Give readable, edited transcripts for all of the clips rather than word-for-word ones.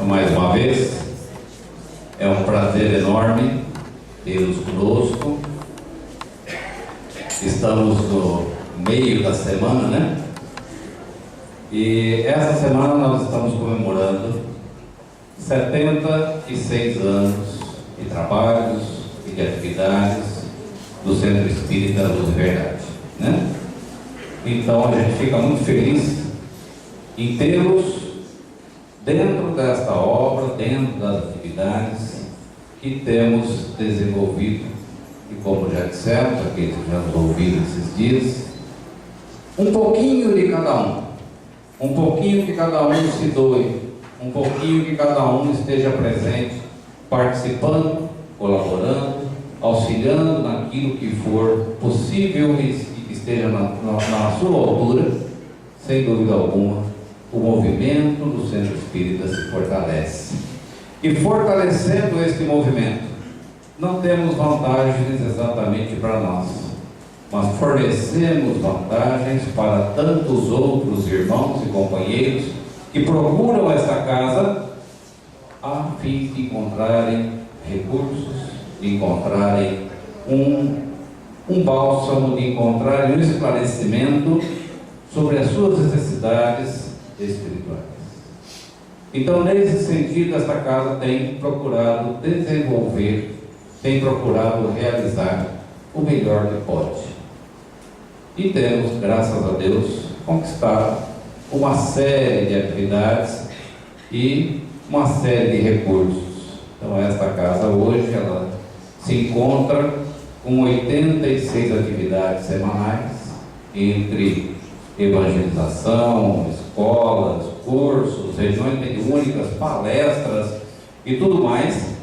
mais uma vez. É um prazer enorme tê-los conosco. Estamos no meio da semana, né? E essa semana nós estamos comemorando 76 anos de trabalhos e de atividades do Centro Espírita Luz e Verdade, né? Então a gente fica muito feliz em tê-los dentro desta obra, dentro das atividades que temos desenvolvido. E como já dissemos, aqueles que já nos ouviram esses dias, um pouquinho de cada um pouquinho que cada um se doe, um pouquinho que cada um esteja presente, participando, colaborando, auxiliando naquilo que for possível e que esteja na sua altura. Sem dúvida alguma, o movimento do Centro Espírita se fortalece. E fortalecendo este movimento, não temos vantagens exatamente para nós, mas fornecemos vantagens para tantos outros irmãos e companheiros que procuram esta casa a fim de encontrarem recursos, de encontrarem um bálsamo, de encontrarem um esclarecimento sobre as suas necessidades espirituais. Então, nesse sentido, esta casa tem procurado desenvolver, tem procurado realizar o melhor que pode. E temos, graças a Deus, conquistado uma série de atividades e uma série de recursos. Então, esta casa hoje, ela se encontra com 86 atividades semanais, entre evangelização, escolas, cursos, reuniões mediúnicas, palestras e tudo mais,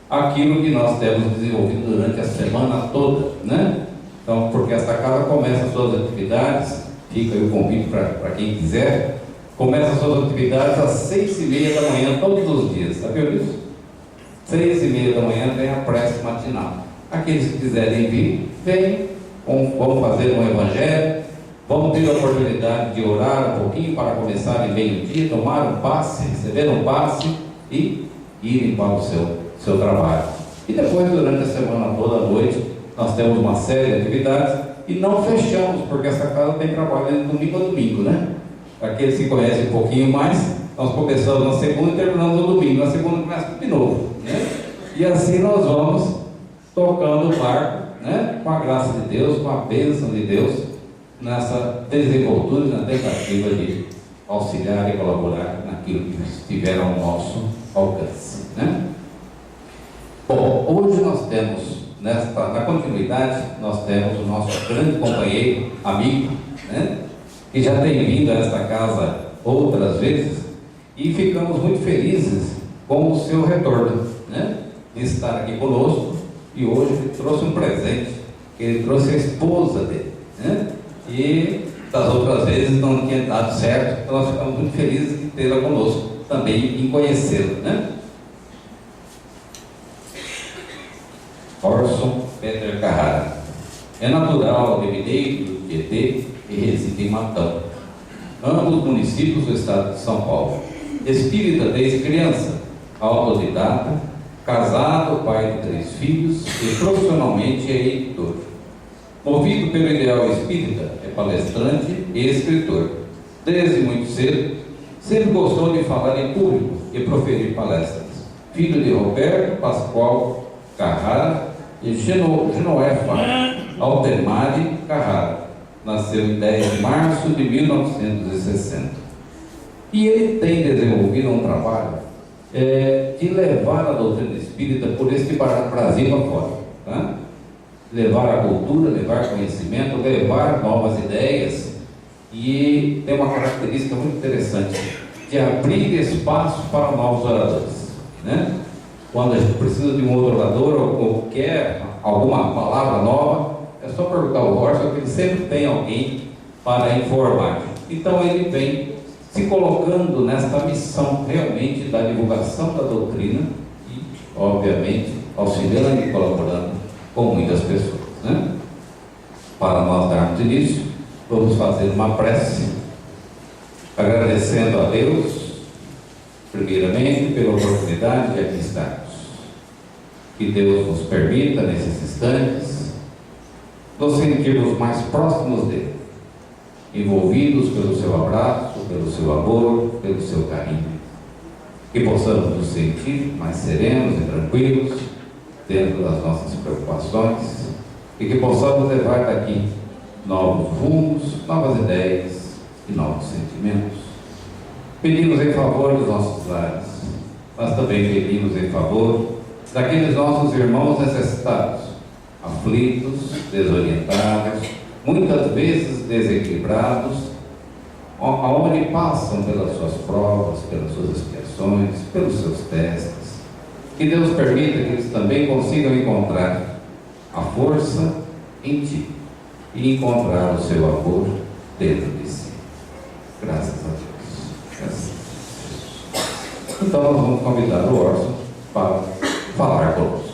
aquilo que nós temos desenvolvido durante a semana toda, né? Então, porque esta casa começa as suas atividades, fica aí o convite para quem quiser, começa as suas atividades às 6h30 da manhã, todos os dias, sabe disso? 6h30 da manhã tem a prece matinal. Aqueles que quiserem vir, venham, vamos fazer um evangelho, vamos ter a oportunidade de orar um pouquinho para começarem bem o dia, tomar um passe, receber um passe e irem para o seu trabalho. E depois, durante a semana toda, à noite, nós temos uma série de atividades e não fechamos, porque essa casa tem trabalho de domingo a domingo, né? Para aqueles que conhecem um pouquinho mais, nós começamos na segunda e terminamos no domingo. Na segunda começa de novo, né? E assim nós vamos tocando o barco, né? Com a graça de Deus, com a bênção de Deus, nessa desenvoltura, na tentativa de auxiliar e colaborar naquilo que estiver ao nosso alcance, né? Bom, hoje nós temos, na continuidade, nós temos o nosso grande companheiro, amigo, né? Que já tem vindo a esta casa outras vezes e ficamos muito felizes com o seu retorno, né? De estar aqui conosco, e hoje ele trouxe um presente, que ele trouxe a esposa dele, né? E das outras vezes não tinha dado certo, então nós ficamos muito felizes de tê-la conosco também, em conhecê-la, né? Orson Peter Carrara é natural de Mineiro, do Tietê, e reside em Matão, ambos municípios do estado de São Paulo. Espírita desde criança, autodidata, casado, pai de 3 filhos e profissionalmente é editor. Movido pelo ideal espírita, é palestrante e escritor. Desde muito cedo, sempre gostou de falar em público e proferir palestras. Filho de Roberto Pascoal Carrara e Genoefa Altemari Carrara. Nasceu em 10 de março de 1960. E ele tem desenvolvido um trabalho de levar a doutrina espírita por este Brasil afora, tá? Levar a cultura, levar conhecimento, levar novas ideias, e tem uma característica muito interessante, de abrir espaço para novos oradores, né? Quando a gente precisa de um outro orador ou quer alguma palavra nova, é só perguntar ao Orson, que ele sempre tem alguém para informar. Então ele vem se colocando nesta missão realmente da divulgação da doutrina e, obviamente, auxiliando e colaborando com muitas pessoas, né? Para nós darmos início, vamos fazer uma prece, agradecendo a Deus primeiramente, pela oportunidade de aqui estarmos. Que Deus nos permita, nesses instantes, nos sentirmos mais próximos dele, envolvidos pelo seu abraço, pelo seu amor, pelo seu carinho. Que possamos nos sentir mais serenos e tranquilos dentro das nossas preocupações e que possamos levar daqui novos rumos, novas ideias e novos sentimentos. Pedimos em favor dos nossos lares, mas também pedimos em favor daqueles nossos irmãos necessitados, aflitos, desorientados, muitas vezes desequilibrados, aonde passam pelas suas provas, pelas suas expiações, pelos seus testes. Que Deus permita que eles também consigam encontrar a força em Ti e encontrar o seu amor dentro de si. Graças a Deus. Graças a Deus. Então nós vamos convidar o Orson para falar conosco.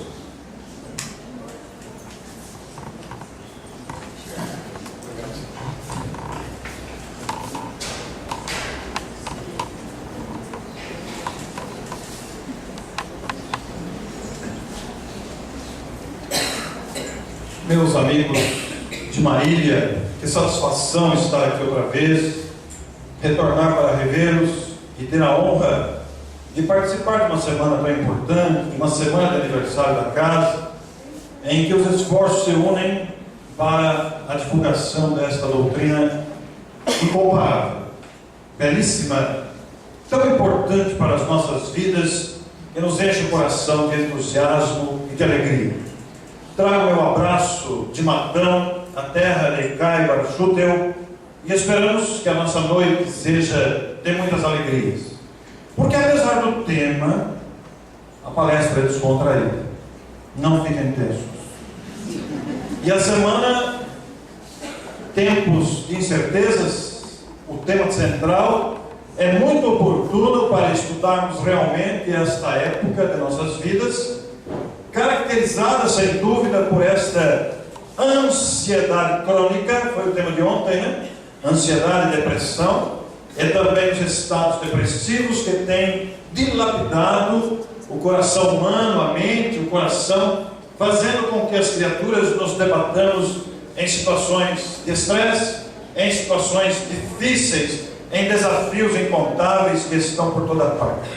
Meus amigos de Marília, que satisfação estar aqui outra vez, retornar para revê-los e ter a honra de participar de uma semana tão importante, de uma semana de aniversário da casa, em que os esforços se unem para a divulgação desta doutrina incomparável, belíssima, tão importante para as nossas vidas, que nos enche o coração de entusiasmo e de alegria. Trago meu abraço de Matão, a terra de Icai e Barchutel, e esperamos que a nossa noite seja de muitas alegrias. Porque apesar do tema, a palestra é descontraída. Não fiquem tensos. E a semana, tempos de incertezas, o tema central é muito oportuno para estudarmos realmente esta época de nossas vidas, caracterizada, sem dúvida, por esta ansiedade crônica, foi o tema de ontem, né? Ansiedade e depressão, e também os estados depressivos que têm dilapidado o coração humano, a mente, o coração, fazendo com que as criaturas nos debatamos em situações de estresse, em situações difíceis, em desafios incontáveis que estão por toda parte.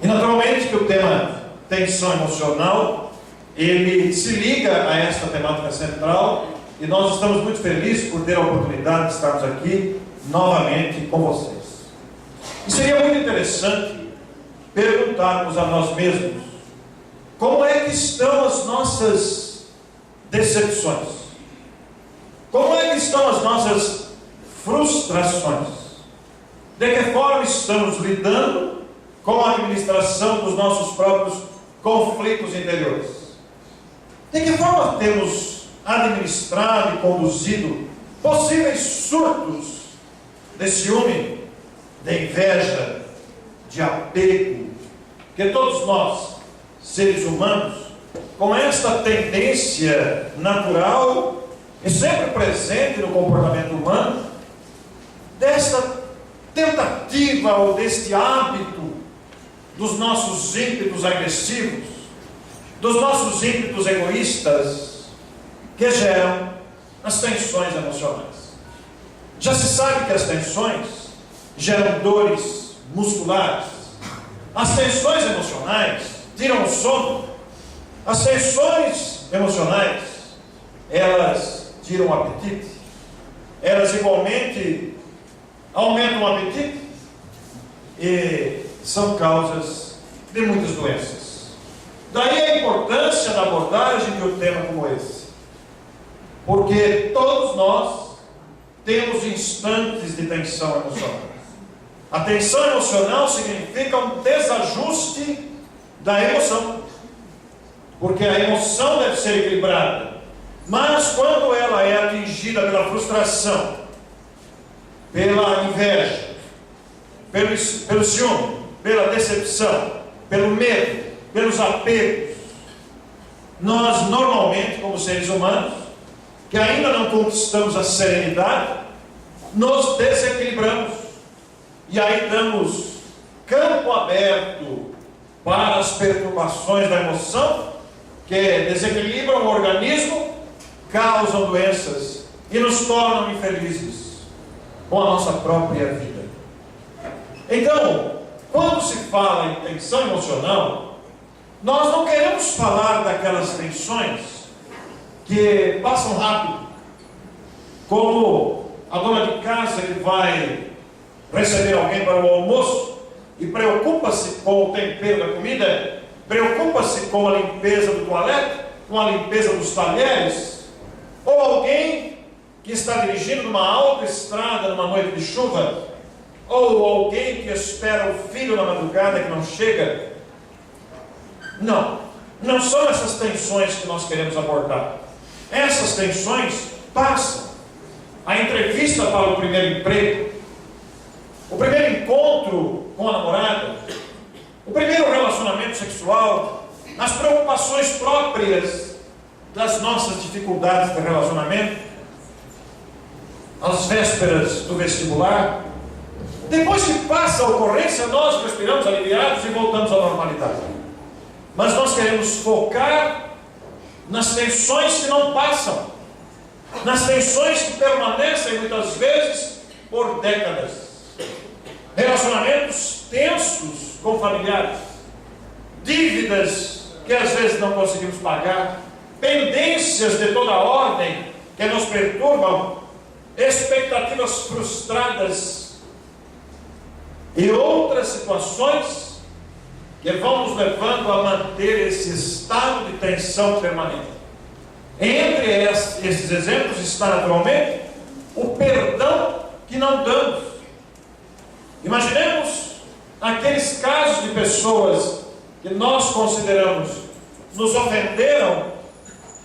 E naturalmente que o tema tensão emocional, ele se liga a esta temática central, e nós estamos muito felizes por ter a oportunidade de estarmos aqui novamente com vocês. E seria muito interessante perguntarmos a nós mesmos como é que estão as nossas decepções, como é que estão as nossas frustrações, de que forma estamos lidando com a administração dos nossos próprios conflitos interiores. De que forma temos administrado e conduzido possíveis surtos de ciúme, de inveja, de apego, que todos nós, seres humanos, com esta tendência natural e sempre presente no comportamento humano, desta tentativa ou deste hábito dos nossos ímpetos agressivos, dos nossos ímpetos egoístas, que geram as tensões emocionais. Já se sabe que as tensões geram dores musculares, as tensões emocionais tiram o sono, as tensões emocionais, elas tiram o apetite, elas igualmente aumentam o apetite e são causas de muitas doenças. Daí a importância da abordagem de um tema como esse, porque todos nós temos instantes de tensão emocional. A tensão emocional significa um desajuste da emoção, porque a emoção deve ser equilibrada, mas quando ela é atingida pela frustração, pela inveja, pelo ciúme, pela decepção, pelo medo, pelos apegos, nós normalmente, como seres humanos, que ainda não conquistamos a serenidade, nos desequilibramos, e aí damos campo aberto para as perturbações da emoção que desequilibram o organismo, causam doenças e nos tornam infelizes com a nossa própria vida. Então, quando se fala em tensão emocional, nós não queremos falar daquelas tensões que passam rápido, como a dona de casa que vai receber alguém para o almoço e preocupa-se com o tempero da comida, preocupa-se com a limpeza do toalete, com a limpeza dos talheres, ou alguém que está dirigindo numa autoestrada numa noite de chuva, ou alguém que espera o filho na madrugada que não chega. Não são essas tensões que nós queremos abordar. Essas tensões passam. A entrevista para o primeiro emprego, o primeiro encontro com a namorada, o primeiro relacionamento sexual, as preocupações próprias das nossas dificuldades de relacionamento, as vésperas do vestibular. Depois que passa a ocorrência, nós respiramos aliviados e voltamos à normalidade. Mas nós queremos focar nas tensões que não passam, nas tensões que permanecem muitas vezes por décadas. Relacionamentos tensos com familiares, dívidas que às vezes não conseguimos pagar, pendências de toda ordem que nos perturbam, expectativas frustradas e outras situações que vão nos levando a manter esse estado de tensão permanente. Entre esses exemplos está naturalmente o perdão que não damos. Imaginemos aqueles casos de pessoas que nós consideramos nos ofenderam,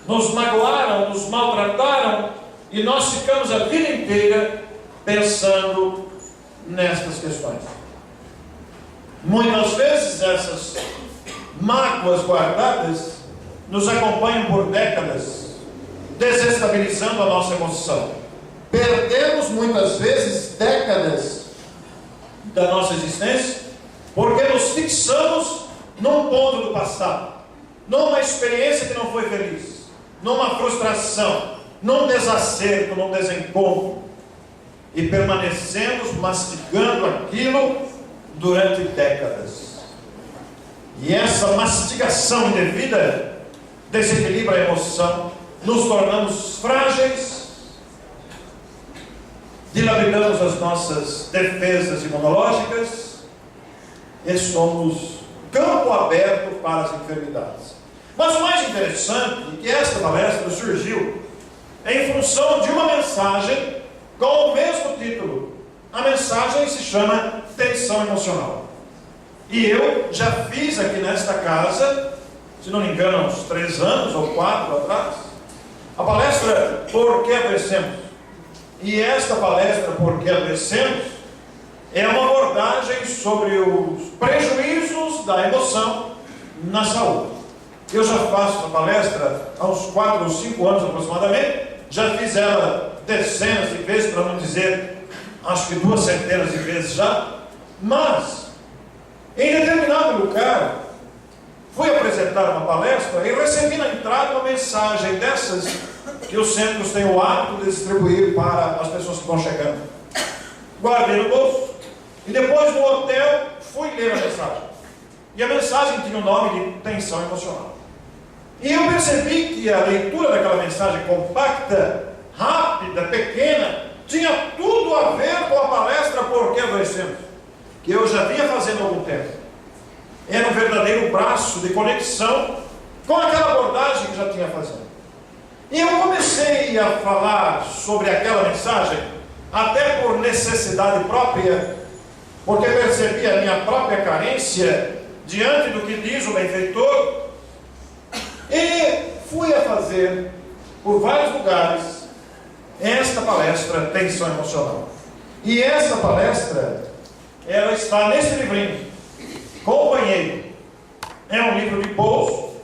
nos magoaram, nos maltrataram, e nós ficamos a vida inteira pensando nestas questões. Muitas vezes essas mágoas guardadas nos acompanham por décadas, desestabilizando a nossa emoção. Perdemos muitas vezes décadas da nossa existência porque nos fixamos num ponto do passado, numa experiência que não foi feliz, numa frustração, num desacerto, num desencontro, e permanecemos mastigando aquilo durante décadas. E essa mastigação indevida desequilibra a emoção, nos tornamos frágeis, dilapidamos as nossas defesas imunológicas e somos campo aberto para as enfermidades. Mas o mais interessante é que esta palestra surgiu em função de uma mensagem com o mesmo título. A mensagem se chama Tensão Emocional. E eu já fiz aqui nesta casa, se não me engano, há uns 3 anos ou 4 atrás, a palestra Por que Adoecemos? E esta palestra Por que Adoecemos é uma abordagem sobre os prejuízos da emoção na saúde. Eu já faço essa palestra há uns 4 ou 5 anos aproximadamente, já fiz ela dezenas de vezes, para não dizer, acho que 2 centenas de vezes já, mas em determinado lugar fui apresentar uma palestra e recebi na entrada uma mensagem dessas que os centros têm o hábito de distribuir para as pessoas que vão chegando. Guardei no bolso e depois no hotel fui ler a mensagem. E a mensagem tinha o nome de Tensão Emocional. E eu percebi que a leitura daquela mensagem compacta, rápida, pequena, tinha tudo a ver com a palestra Por que Adoecemos, que eu já vinha fazendo há algum tempo. Era um verdadeiro braço de conexão com aquela abordagem que já tinha fazendo. E eu comecei a falar sobre aquela mensagem, até por necessidade própria, porque percebi a minha própria carência diante do que diz o benfeitor, e fui a fazer, por vários lugares, esta palestra Tensão Emocional. E essa palestra, ela está nesse livrinho, Companheiro. É um livro de bolso,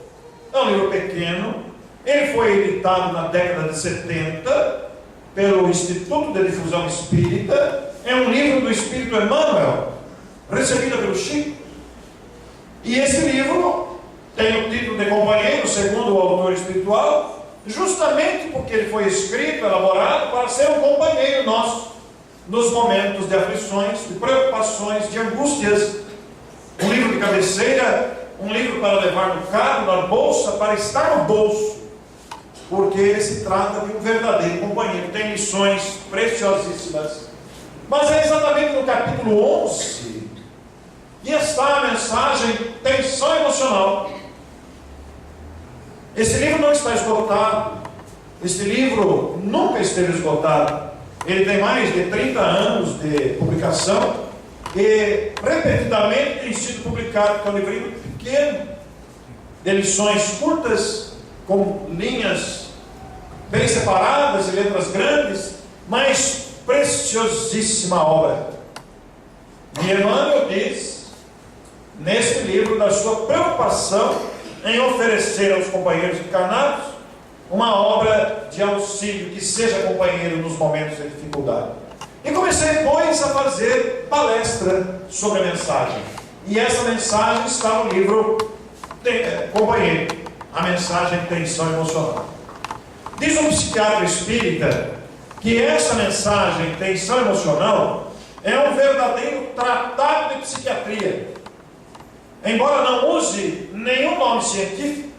é um livro pequeno, ele foi editado na década de 70 pelo Instituto de Difusão Espírita, é um livro do Espírito Emmanuel, recebida pelo Chico. E esse livro tem o título de Companheiro, segundo o autor espiritual, justamente porque ele foi escrito, elaborado para ser um companheiro nosso nos momentos de aflições, de preocupações, de angústias. Um livro de cabeceira, um livro para levar no carro, na bolsa, para estar no bolso, porque ele se trata de um verdadeiro companheiro, tem lições preciosíssimas. Mas é exatamente no capítulo 11 que está a mensagem tensão emocional. Esse livro não está esgotado, esse livro nunca esteve esgotado. Ele tem mais de 30 anos de publicação e repetidamente tem sido publicado, que é um livrinho pequeno, de lições curtas, com linhas bem separadas e letras grandes, mas preciosíssima obra. E Emmanuel diz, neste livro, da sua preocupação em oferecer aos companheiros encarnados uma obra de auxílio que seja companheiro nos momentos de dificuldade. E comecei, pois, a fazer palestra sobre a mensagem. E essa mensagem está no livro Companheiro, a mensagem Tensão Emocional. Diz um psiquiatra espírita que essa mensagem Tensão Emocional é um verdadeiro tratado de psiquiatria. Embora não use nenhum nome científico,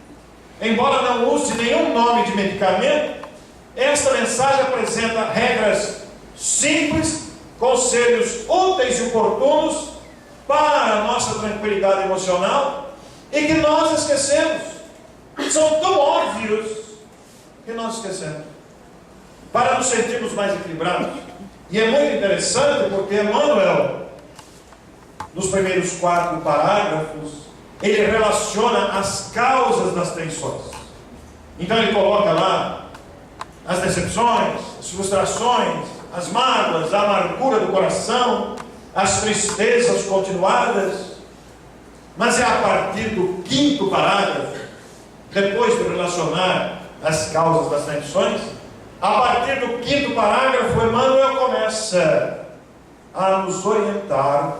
embora não use nenhum nome de medicamento, esta mensagem apresenta regras simples, conselhos úteis e oportunos para a nossa tranquilidade emocional e que nós esquecemos. São tão óbvios que nós esquecemos, para nos sentirmos mais equilibrados. E é muito interessante porque Emmanuel, nos primeiros 4 parágrafos, ele relaciona as causas das tensões. Então ele coloca lá as decepções, as frustrações, as mágoas, a amargura do coração, as tristezas continuadas. Mas é a partir do 5º parágrafo, depois de relacionar as causas das tensões, a partir do 5º parágrafo, Emmanuel começa a nos orientar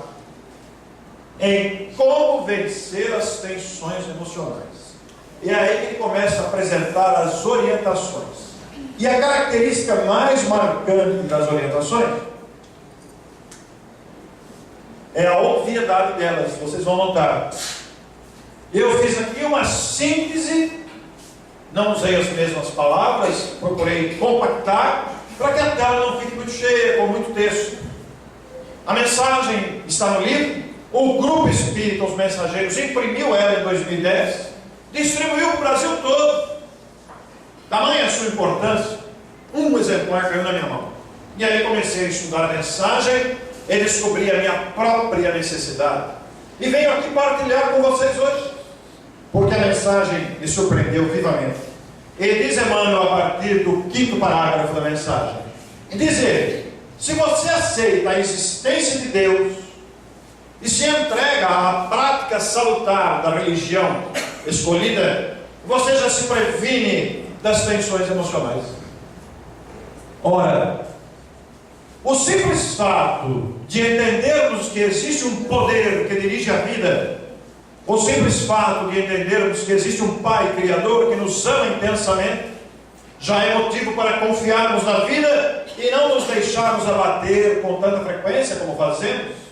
em como vencer as tensões emocionais. E é aí que ele começa a apresentar as orientações. E a característica mais marcante das orientações é a obviedade delas. Vocês vão notar. Eu fiz aqui uma síntese, não usei as mesmas palavras, procurei compactar para que a tela não fique muito cheia, com muito texto. A mensagem está no livro. O Grupo Espírita Os Mensageiros imprimiu ela em 2010, distribuiu para o Brasil todo. Tamanha a sua importância, um exemplar caiu na minha mão. E aí comecei a estudar a mensagem e descobri a minha própria necessidade. E venho aqui partilhar com vocês hoje, porque a mensagem me surpreendeu vivamente. E diz Emmanuel, a partir do 5º parágrafo da mensagem, e diz ele: se você aceita a existência de Deus e se entrega à prática salutar da religião escolhida, você já se previne das tensões emocionais. Ora, o simples fato de entendermos que existe um poder que dirige a vida, o simples fato de entendermos que existe um Pai Criador que nos ama intensamente, já é motivo para confiarmos na vida e não nos deixarmos abater com tanta frequência como fazemos.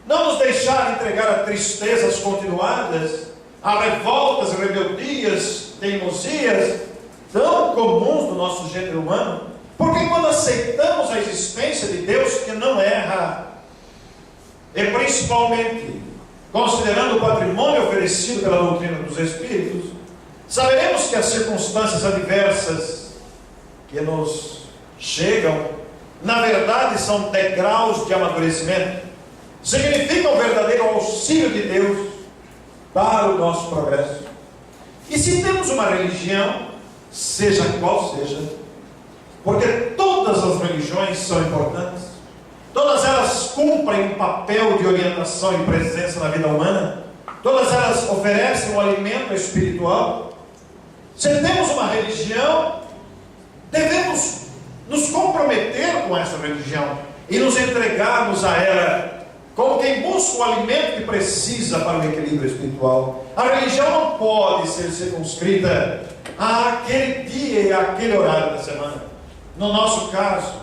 Não nos deixar entregar a tristezas continuadas, a revoltas, rebeldias, teimosias, tão comuns do nosso gênero humano. Porque quando aceitamos a existência de Deus que não erra, e principalmente considerando o patrimônio oferecido pela doutrina dos Espíritos, saberemos que as circunstâncias adversas que nos chegam, na verdade são degraus de amadurecimento, significa o verdadeiro auxílio de Deus para o nosso progresso. E se temos uma religião, seja qual seja, porque todas as religiões são importantes, todas elas cumprem um papel de orientação e presença na vida humana, todas elas oferecem um alimento espiritual. Se temos uma religião, devemos nos comprometer com essa religião e nos entregarmos a ela como quem busca o alimento que precisa para o equilíbrio espiritual. A religião não pode ser circunscrita àquele dia e àquele horário da semana. No nosso caso,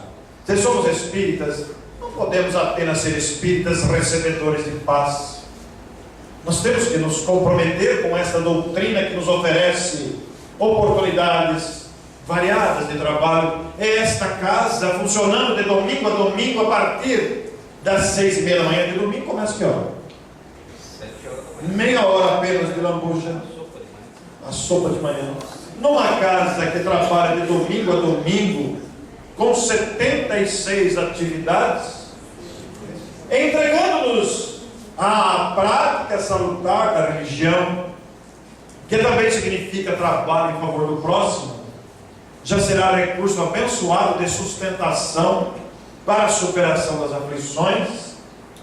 se somos espíritas, não podemos apenas ser espíritas recebedores de paz. Nós temos que nos comprometer com essa doutrina que nos oferece oportunidades variadas de trabalho. É esta casa funcionando de domingo a domingo a partir das 6h30 da manhã. De domingo começa que hora? 7h. Meia hora apenas de lambuja. A sopa de manhã. Numa casa que trabalha de domingo a domingo, com 76 atividades, entregando-nos à prática salutar da religião, que também significa trabalho em favor do próximo, já será recurso abençoado de sustentação para a superação das aflições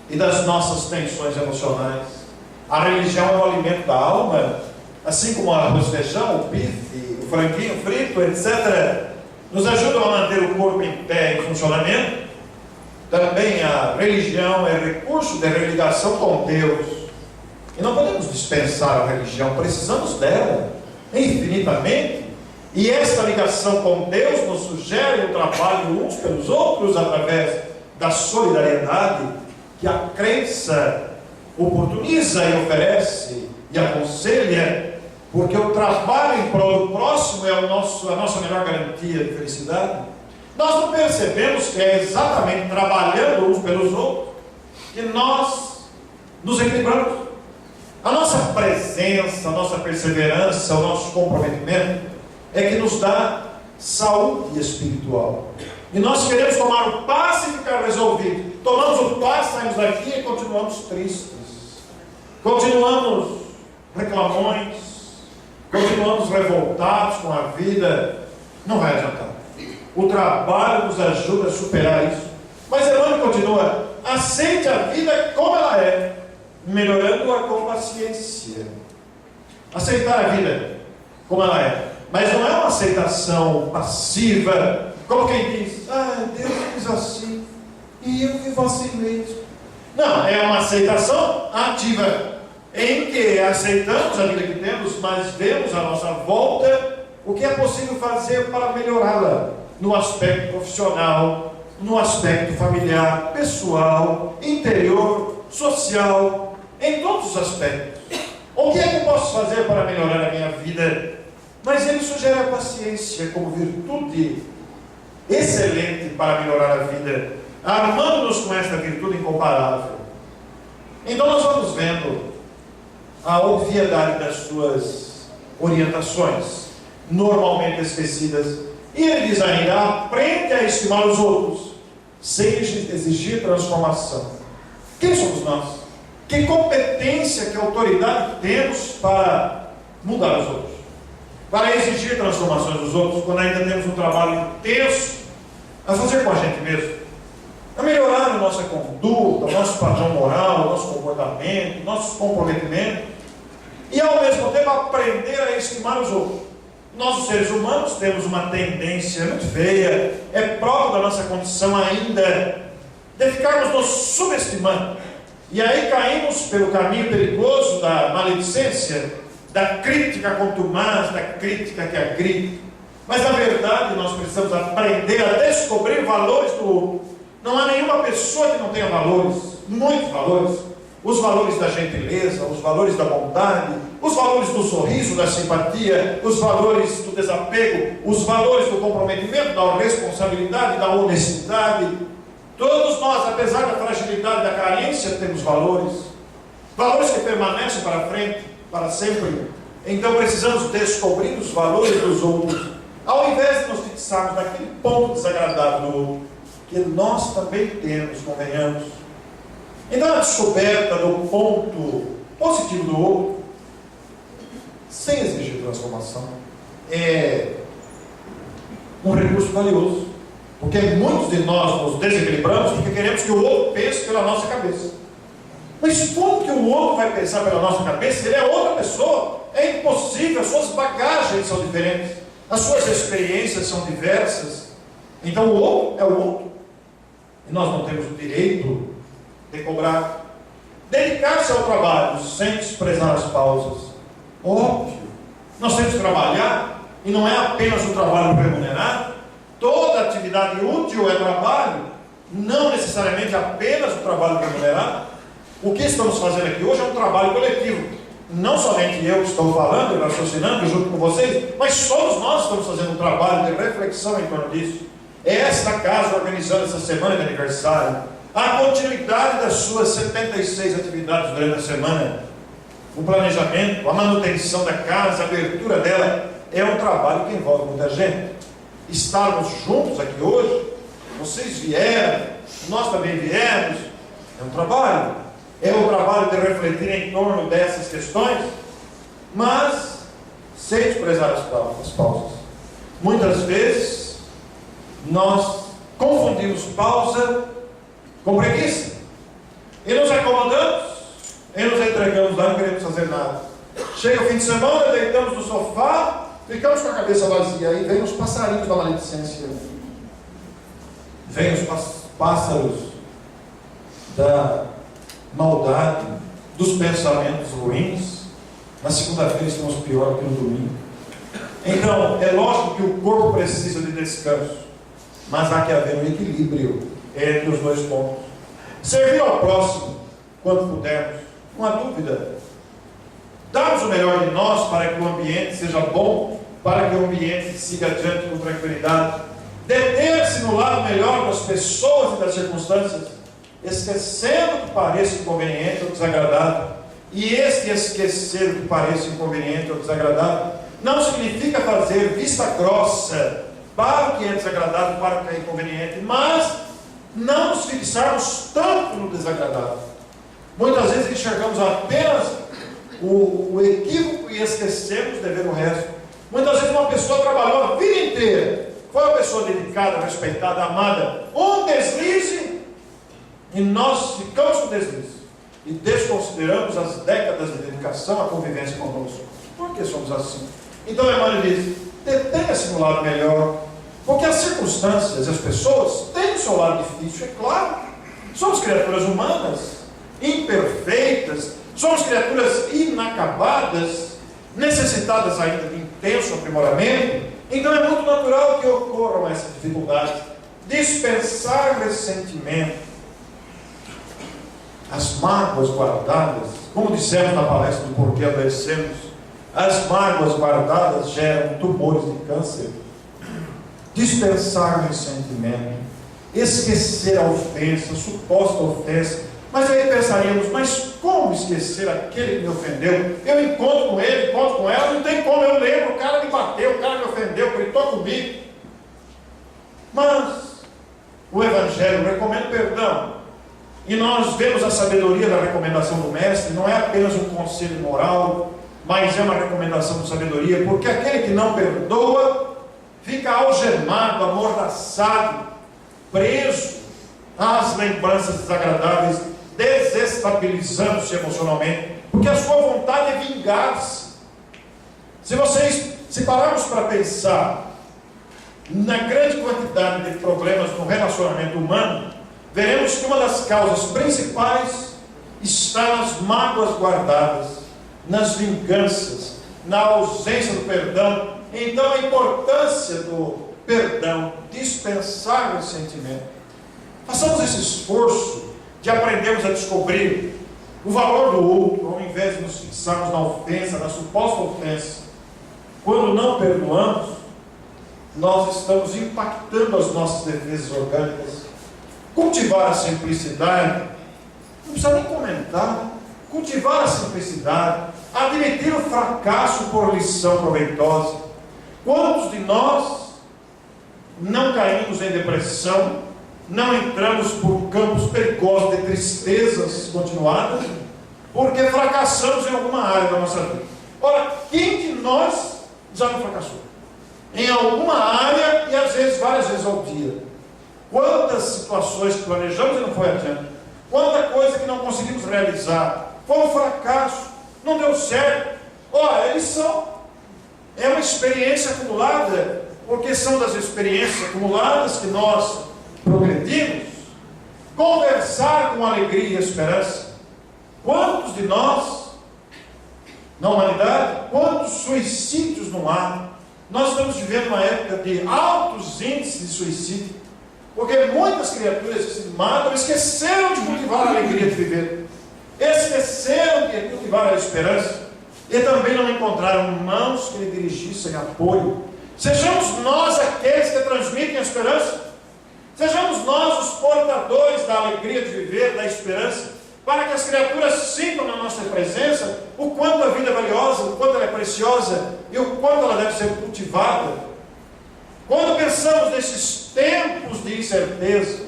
e das nossas tensões emocionais. A religião é o alimento da alma, assim como o arroz, feijão, o bife, o franguinho frito, etc., nos ajudam a manter o corpo em pé, em funcionamento. Também a religião é recurso de religação com Deus. E não podemos dispensar a religião, precisamos dela infinitamente. E esta ligação com Deus nos sugere o trabalho uns pelos outros através da solidariedade que a crença oportuniza e oferece e aconselha, porque o trabalho em prol do próximo é a nossa melhor garantia de felicidade. Nós não percebemos que é exatamente trabalhando uns pelos outros que nós nos equilibramos. A nossa presença, a nossa perseverança, o nosso comprometimento é que nos dá saúde espiritual. E nós queremos tomar o passe e ficar resolvidos. Tomamos o passe, saímos daqui e continuamos tristes. Continuamos reclamões. Continuamos revoltados com a vida. Não vai adiantar. O trabalho nos ajuda a superar isso. Mas Emmanuel continua: aceite a vida como ela é, melhorando-a com paciência. Aceitar a vida como ela é. Mas não é uma aceitação passiva, como quem diz: Deus quis assim, e eu vivo assim mesmo. Não, é uma aceitação ativa, em que aceitamos a vida que temos, mas vemos à nossa volta o que é possível fazer para melhorá-la, no aspecto profissional, no aspecto familiar, pessoal, interior, social, em todos os aspectos. O que é que eu posso fazer para melhorar a minha vida? Mas ele sugere a paciência como virtude excelente para melhorar a vida, armando-nos com esta virtude incomparável. Então nós vamos vendo a obviedade das suas orientações, normalmente esquecidas. E ele diz ainda: aprende a estimar os outros, sem exigir transformação. Quem somos nós? Que competência, que autoridade temos para mudar os outros? Para exigir transformações dos outros, quando ainda temos um trabalho intenso a fazer com a gente mesmo, a melhorar a nossa conduta, o nosso padrão moral, o nosso comportamento, o nosso comprometimento, e ao mesmo tempo aprender a estimar os outros. Nós, os seres humanos, temos uma tendência muito feia, é próprio da nossa condição ainda, de ficarmos nos subestimando, e aí caímos pelo caminho perigoso da maledicência, da crítica contumaz, da crítica que agride. Mas na verdade nós precisamos aprender a descobrir valores do outro. Não há nenhuma pessoa que não tenha valores, muitos valores. Os valores da gentileza, os valores da bondade, os valores do sorriso, da simpatia, os valores do desapego, os valores do comprometimento, da responsabilidade, da honestidade. Todos nós, apesar da fragilidade, da carência, temos valores. Valores que permanecem para frente, para sempre. Então precisamos descobrir os valores dos outros, ao invés de nos fixarmos naquele ponto desagradável do outro, que nós também temos, convenhamos. Então a descoberta do ponto positivo do outro, sem exigir transformação, é um recurso valioso, porque muitos de nós nos desequilibramos porque queremos que o outro pense pela nossa cabeça. Mas como que o outro vai pensar pela nossa cabeça? Ele é outra pessoa, é impossível, as suas bagagens são diferentes, as suas experiências são diversas. Então o outro é o outro, e nós não temos o direito de cobrar Dedicar-se ao trabalho sem desprezar as pausas. Óbvio. Nós temos que trabalhar, e não é apenas o trabalho remunerado. Toda atividade útil é trabalho, não necessariamente apenas o trabalho remunerado. O que estamos fazendo aqui hoje é um trabalho coletivo. Não somente eu que estou falando e raciocinando junto com vocês, mas todos nós estamos fazendo um trabalho de reflexão em torno disso. É esta casa organizando essa semana de aniversário, a continuidade das suas 76 atividades durante a semana, o planejamento, a manutenção da casa, a abertura dela, é um trabalho que envolve muita gente. Estarmos juntos aqui hoje, vocês vieram, nós também viemos, é um trabalho. É o trabalho de refletir em torno dessas questões, mas sem desprezar as pausas. Muitas vezes nós confundimos pausa com preguiça e nos acomodamos e nos entregamos lá, não queremos fazer nada. Chega o fim de semana, deitamos no sofá, ficamos com a cabeça vazia, aí vem os passarinhos da maledicência, vem os pássaros da maldade, dos pensamentos ruins. Na segunda-feira estamos pior que no domingo. Então, é lógico que o corpo precisa de descanso, mas há que haver um equilíbrio entre os dois pontos. Servir ao próximo quando pudermos, não há dúvida. Darmos o melhor de nós para que o ambiente seja bom, para que o ambiente siga adiante com tranquilidade. Deter-se no lado melhor das pessoas e das circunstâncias, esquecendo que pareça inconveniente ou desagradável. E este esquecer que pareça inconveniente ou desagradável não significa fazer vista grossa para o que é desagradável, para o que é inconveniente, mas não nos fixarmos tanto no desagradável. Muitas vezes enxergamos apenas o equívoco e esquecemos de ver o resto. Muitas vezes uma pessoa trabalhou a vida inteira, foi uma pessoa dedicada, respeitada, amada, um deslize, e nós ficamos com deslize e desconsideramos as décadas de dedicação à convivência conosco. Por que somos assim? Então Emmanuel diz: detenha-se no lado melhor, porque as circunstâncias, as pessoas têm o seu lado difícil, é claro. Somos criaturas humanas, imperfeitas, somos criaturas inacabadas, necessitadas ainda de intenso aprimoramento. Então é muito natural que ocorram essas dificuldades. Dispensar ressentimento, as mágoas guardadas, como dissemos na palestra do Porquê Adoecemos, as mágoas guardadas geram tumores de câncer. Dispensar ressentimento, esquecer a ofensa, a suposta ofensa. Mas aí pensaríamos: mas como esquecer aquele que me ofendeu? Eu encontro com ele, encontro com ela, não tem como, eu lembro, o cara me bateu, o cara me ofendeu, gritou comigo. Mas o Evangelho recomenda perdão. E nós vemos a sabedoria da recomendação do Mestre, não é apenas um conselho moral, mas é uma recomendação de sabedoria, porque aquele que não perdoa fica algemado, amordaçado, preso às lembranças desagradáveis, desestabilizando-se emocionalmente, porque a sua vontade é vingar-se. Se pararmos para pensar na grande quantidade de problemas no relacionamento humano, veremos que uma das causas principais está nas mágoas guardadas, nas vinganças, na ausência do perdão. Então a importância do perdão, dispensar o sentimento. Façamos esse esforço de aprendermos a descobrir o valor do outro, ao invés de nos fixarmos na ofensa, na suposta ofensa. Quando não perdoamos, nós estamos impactando as nossas defesas orgânicas. Cultivar a simplicidade, não precisa nem comentar. Cultivar a simplicidade, admitir o fracasso por lição proveitosa. Quantos de nós não caímos em depressão, não entramos por campos perigosos de tristezas continuadas, porque fracassamos em alguma área da nossa vida? Ora, quem de nós já não fracassou? Em alguma área, e às vezes várias vezes ao dia. Quantas situações que planejamos e não foi adiante? Quanta coisa que não conseguimos realizar? Foi um fracasso, não deu certo. Ora, é lição. É uma experiência acumulada, porque são das experiências acumuladas que nós progredimos. Conversar com alegria e esperança. na humanidade? Quantos suicídios não há? Nós estamos vivendo uma época de altos índices de suicídio, porque muitas criaturas que se matam esqueceram de cultivar a alegria de viver, esqueceram de cultivar a esperança, e também não encontraram mãos que lhe dirigissem apoio. Sejamos nós aqueles que transmitem a esperança, sejamos nós os portadores da alegria de viver, da esperança, para que as criaturas sintam na nossa presença o quanto a vida é valiosa, o quanto ela é preciosa e o quanto ela deve ser cultivada. Quando pensamos nesses tempos de incerteza,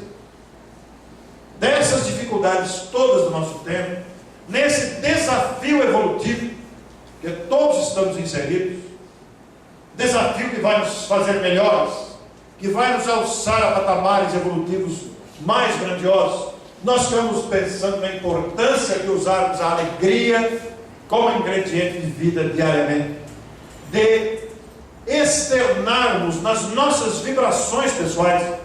dessas dificuldades todas do nosso tempo, nesse desafio evolutivo que todos estamos inseridos, desafio que vai nos fazer melhores, que vai nos alçar a patamares evolutivos mais grandiosos, nós estamos pensando na importância de usarmos a alegria como ingrediente de vida diariamente, de externarmos nas nossas vibrações pessoais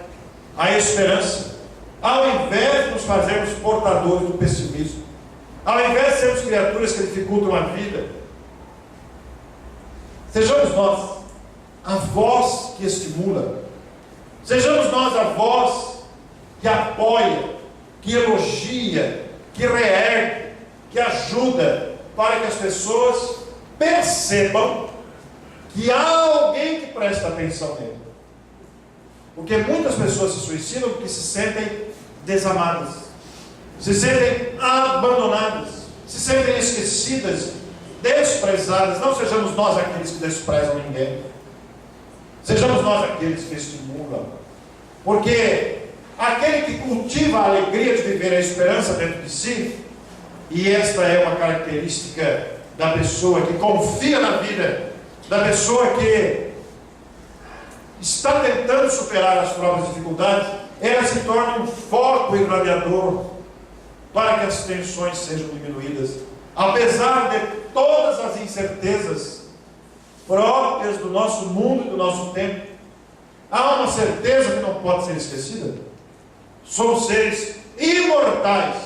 a esperança, ao invés de nos fazermos portadores do pessimismo, ao invés de sermos criaturas que dificultam a vida. Sejamos nós a voz que estimula, sejamos nós a voz que apoia, que elogia, que reergue, que ajuda, para que as pessoas percebam que há alguém que presta atenção nele. Porque muitas pessoas se suicidam porque se sentem desamadas, se sentem abandonadas, se sentem esquecidas, desprezadas. Não sejamos nós aqueles que desprezam ninguém, sejamos nós aqueles que estimulam, porque aquele que cultiva a alegria de viver a esperança dentro de si, e esta é uma característica da pessoa que confia na vida, da pessoa que está tentando superar as próprias dificuldades, ela se torna um foco irradiador para que as tensões sejam diminuídas, apesar de todas as incertezas próprias do nosso mundo e do nosso tempo. Há uma certeza que não pode ser esquecida: somos seres imortais,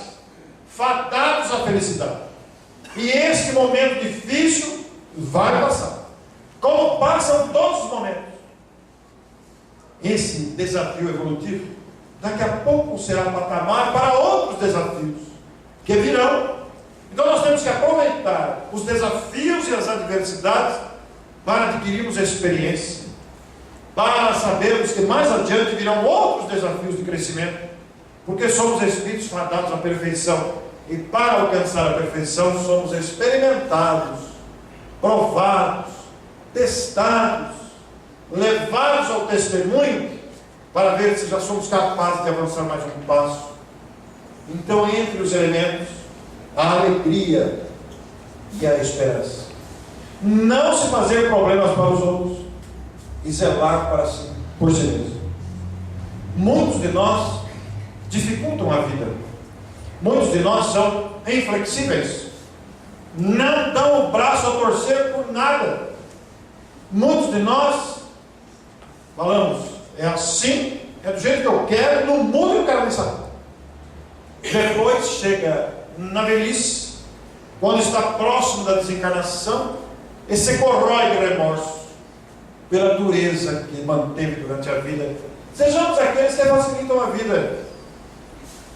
fadados à felicidade, e este momento difícil vai passar, como passam todos os momentos. Esse desafio evolutivo daqui a pouco será patamar para outros desafios que virão. Então nós temos que aproveitar os desafios e as adversidades para adquirirmos experiência, para sabermos que mais adiante virão outros desafios de crescimento, porque somos espíritos fadados à perfeição, e para alcançar a perfeição somos experimentados, provados, testados, levados ao testemunho, para ver se já somos capazes de avançar mais um passo. Então, entre os elementos, a alegria e a esperança. Não se fazer problemas para os outros e zelar para si, por si mesmo. Muitos de nós dificultam a vida. Muitos de nós são inflexíveis, não dão o braço a torcer por nada. Muitos de nós falamos: é assim, é do jeito que eu quero, no mundo eu quero me saber. Depois chega na velhice, quando está próximo da desencarnação, e se corrói de remorso pela dureza que manteve durante a vida. Sejamos aqueles que facilitam a vida,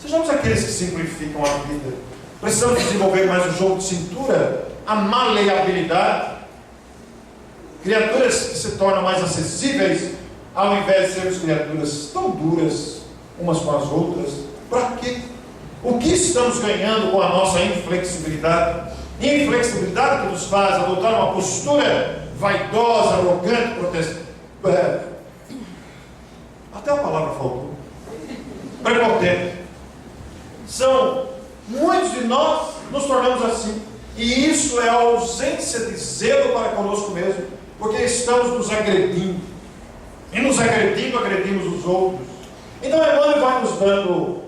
sejamos aqueles que simplificam a vida. Precisamos desenvolver mais o jogo de cintura, a maleabilidade, criaturas que se tornam mais acessíveis, ao invés de sermos criaturas tão duras umas com as outras. Para quê? O que estamos ganhando com a nossa inflexibilidade? Inflexibilidade que nos faz adotar uma postura vaidosa, arrogante, até a palavra faltou, prepotente. Muitos de nós nos tornamos assim, e isso é a ausência de zelo para conosco mesmo, porque estamos nos agredindo, e nos agredindo, agredimos os outros. Então Emmanuel vai nos dando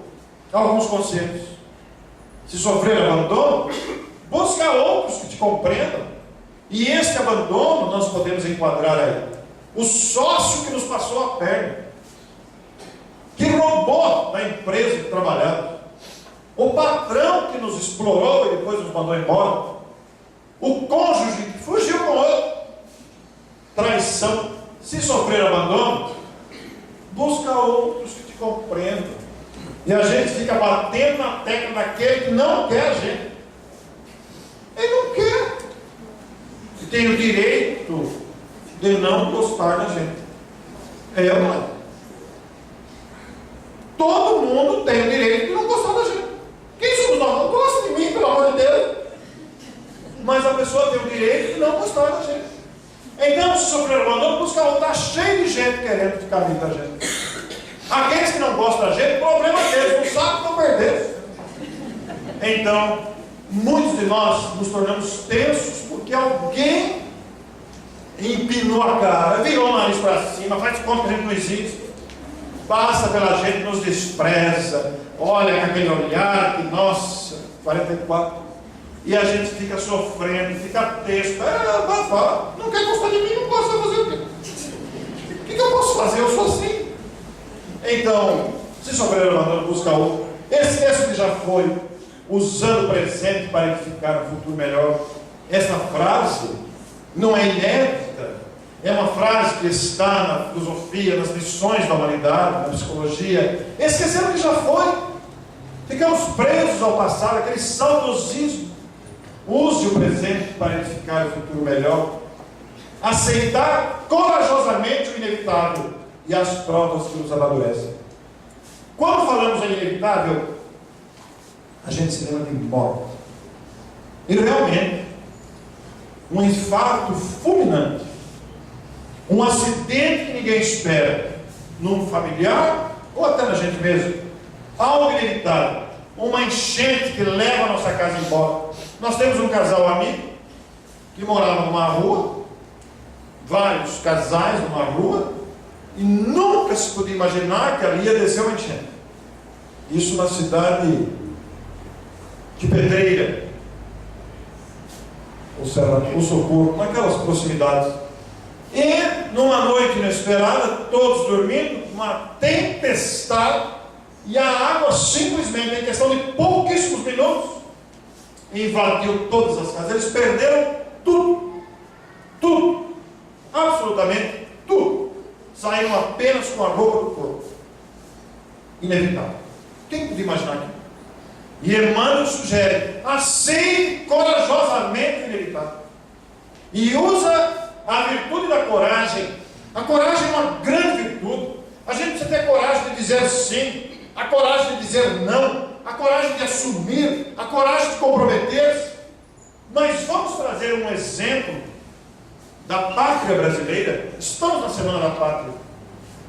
alguns conselhos. Se sofrer abandono, busca outros que te compreendam, e este abandono nós podemos enquadrar aí: o sócio que nos passou a perna, que roubou da empresa que trabalhava, o patrão que nos explorou e depois nos mandou embora, o cônjuge que fugiu com outro, traição. Se sofrer abandono, busca outros que te compreendam. E a gente fica batendo na tecla daquele que não quer a gente. Ele não quer. E tem o direito de não gostar da gente. É ou não é? Todo mundo tem o direito de não gostar da gente. Quem somos nós? Não gosta de mim, pelo amor de Deus. Mas a pessoa tem o direito de não gostar da gente. Então, se sofrer abandono, busca outro. Está cheio de gente querendo ficar amigo da gente. Aqueles que não gostam da gente, o problema é deles, não sabem que não perderam. Então, muitos de nós nos tornamos tensos porque alguém empinou a cara, virou o nariz para cima, faz conta que a gente não existe, passa pela gente, nos despreza, olha com aquele olhar que, nossa, 44, e a gente fica sofrendo, fica tenso. Não quer gostar de mim, não gosta de fazer o quê? O que eu posso fazer? Eu sou assim. Então, se sofrer abandono, busca outro. Esqueça o que já foi, usando o presente para edificar um futuro melhor. Essa frase não é inédita, é uma frase que está na filosofia, nas lições da humanidade, na psicologia. Esqueceram o que já foi, ficamos presos ao passado, aquele saudosismo. Use o presente para edificar um futuro melhor. Aceitar corajosamente o inevitável e as provas que nos amadurecem. Quando falamos em inevitável, a gente se lembra de morte. E realmente, um infarto fulminante, um acidente que ninguém espera, num familiar ou até na gente mesmo, algo inevitável, uma enchente que leva a nossa casa embora. Nós temos um casal amigo que morava numa rua, vários casais numa rua, e nunca se podia imaginar que ali ia descer uma enchente. Isso na cidade de Pedreira, ou Socorro, naquelas proximidades. E numa noite inesperada, todos dormindo, uma tempestade, e a água simplesmente, em questão de pouquíssimos minutos, invadiu todas as casas. Eles perderam tudo, absolutamente tudo. Saíram apenas com a roupa do corpo. Inevitável. Quem podia imaginar aquilo? E Emmanuel sugere: aceite corajosamente o inevitável. E usa a virtude da coragem. A coragem é uma grande virtude. A gente precisa ter coragem de dizer sim, a coragem de dizer não, a coragem de assumir, a coragem de comprometer-se. Mas vamos trazer um exemplo da pátria brasileira. Estamos na Semana da Pátria.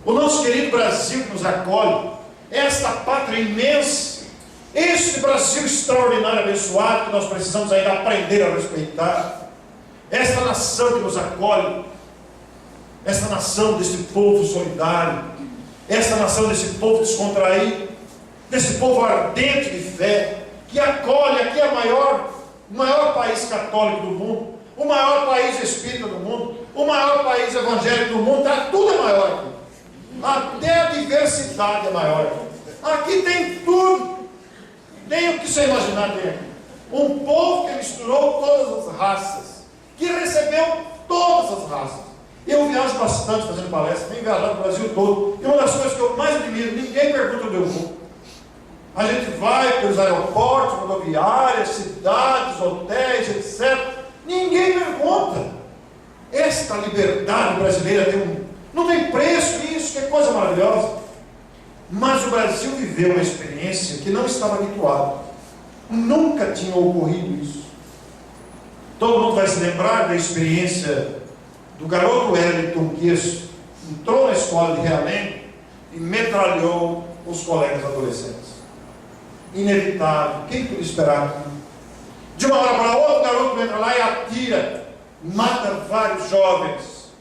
O nosso querido Brasil que nos acolhe, esta pátria imensa, este Brasil extraordinário, abençoado, que nós precisamos ainda aprender a respeitar, esta nação que nos acolhe, esta nação desse povo solidário, esta nação desse povo descontraído, desse povo ardente de fé, que acolhe. Aqui é o maior país católico do mundo, o maior país espírita do mundo, o maior país evangélico do mundo. Tudo é maior aqui, até a diversidade é maior aqui tem tudo, nem o que você imaginar tem aqui. Um povo que misturou todas as raças, que recebeu todas as raças. Eu viajo bastante fazendo palestra, tenho viajado no Brasil todo, e uma das coisas que eu mais admiro, ninguém pergunta onde eu vou. A gente vai pelos aeroportos, rodoviárias, cidades, hotéis, etc. Ninguém pergunta. Esta liberdade brasileira não tem preço isso, que coisa maravilhosa. Mas o Brasil viveu uma experiência que não estava habituado. Nunca tinha ocorrido isso. Todo mundo vai se lembrar da experiência do garoto Wellington, que entrou na escola de Realengo e metralhou os colegas adolescentes. Inevitável. Quem podia esperar? De uma hora para outra, o garoto entra lá e atira, mata vários jovens.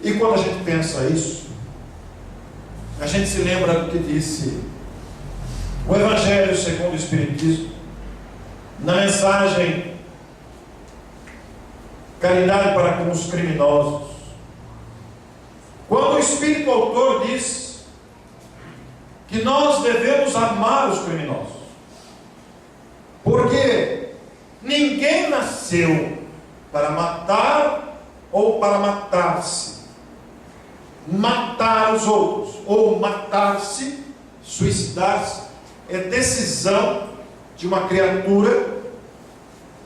E quando a gente pensa isso, a gente se lembra do que disse o Evangelho segundo o Espiritismo, na mensagem Caridade para com os criminosos. Quando o Espírito Autor diz que nós devemos amar os criminosos, porque nasceu para matar ou para matar-se. Matar os outros ou matar-se, suicidar-se, é decisão de uma criatura,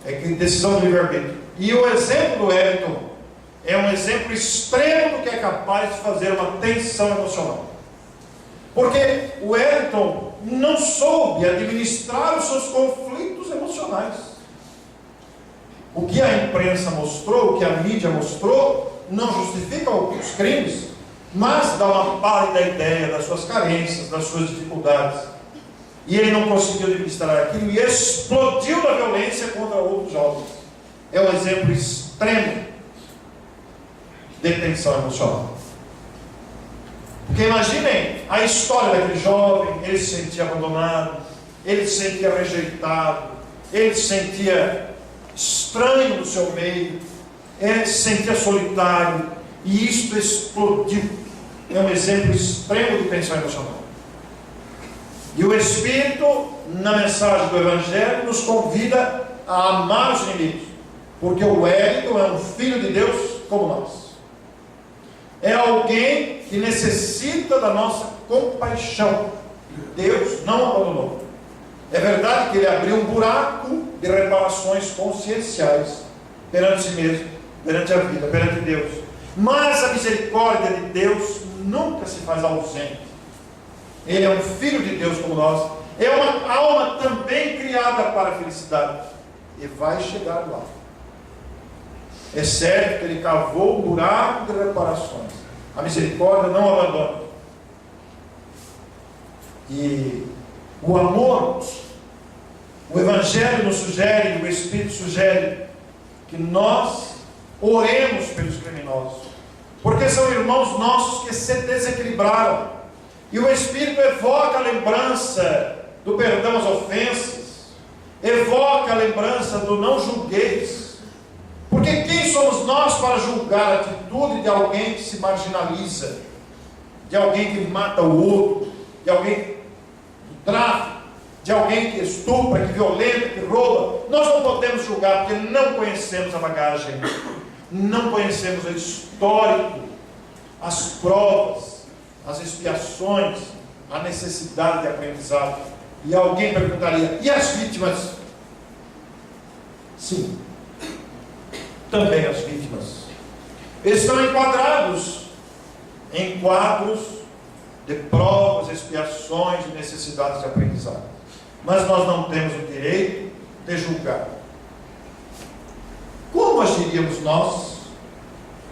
é decisão do livre-arbítrio. E o exemplo do Wellington é um exemplo extremo do que é capaz de fazer uma tensão emocional. Porque o Wellington não soube administrar os seus conflitos emocionais. O que a imprensa mostrou, o que a mídia mostrou, não justifica os crimes, mas dá uma pálida ideia das suas carências, das suas dificuldades. E ele não conseguiu administrar aquilo e explodiu na violência contra outros jovens. É um exemplo extremo de tensão emocional. Porque imaginem a história daquele jovem. Ele se sentia abandonado, ele se sentia rejeitado, ele se sentia estranho no seu meio, ele se sentia solitário, e isto explodiu. É um exemplo extremo de tensão emocional. E o Espírito, na mensagem do Evangelho, nos convida a amar os inimigos, porque o Wellington é um filho de Deus como nós. É alguém que necessita da nossa compaixão. Deus não abandonou. É verdade que ele abriu um buraco de reparações conscienciais perante si mesmo, perante a vida, perante Deus. Mas a misericórdia de Deus nunca se faz ausente. Ele é um filho de Deus como nós. É uma alma também criada para a felicidade. E vai chegar lá. É certo que ele cavou um buraco de reparações. A misericórdia não abandona. E o amor, o Evangelho nos sugere, o Espírito sugere, que nós oremos pelos criminosos. Porque são irmãos nossos que se desequilibraram. E o Espírito evoca a lembrança do perdão às ofensas, evoca a lembrança do não julgueis. Porque quem somos nós para julgar a atitude de alguém que se marginaliza, de alguém que mata o outro, de alguém que tráfica, de alguém que estupra, que violenta, que rouba? Nós não podemos julgar porque não conhecemos a bagagem, não conhecemos o histórico, as provas, as expiações, a necessidade de aprendizado. E alguém perguntaria: e as vítimas? Sim, também as vítimas estão enquadrados em quadros de provas, expiações e necessidades de aprendizado. Mas nós não temos o direito de julgar. Como agiríamos nós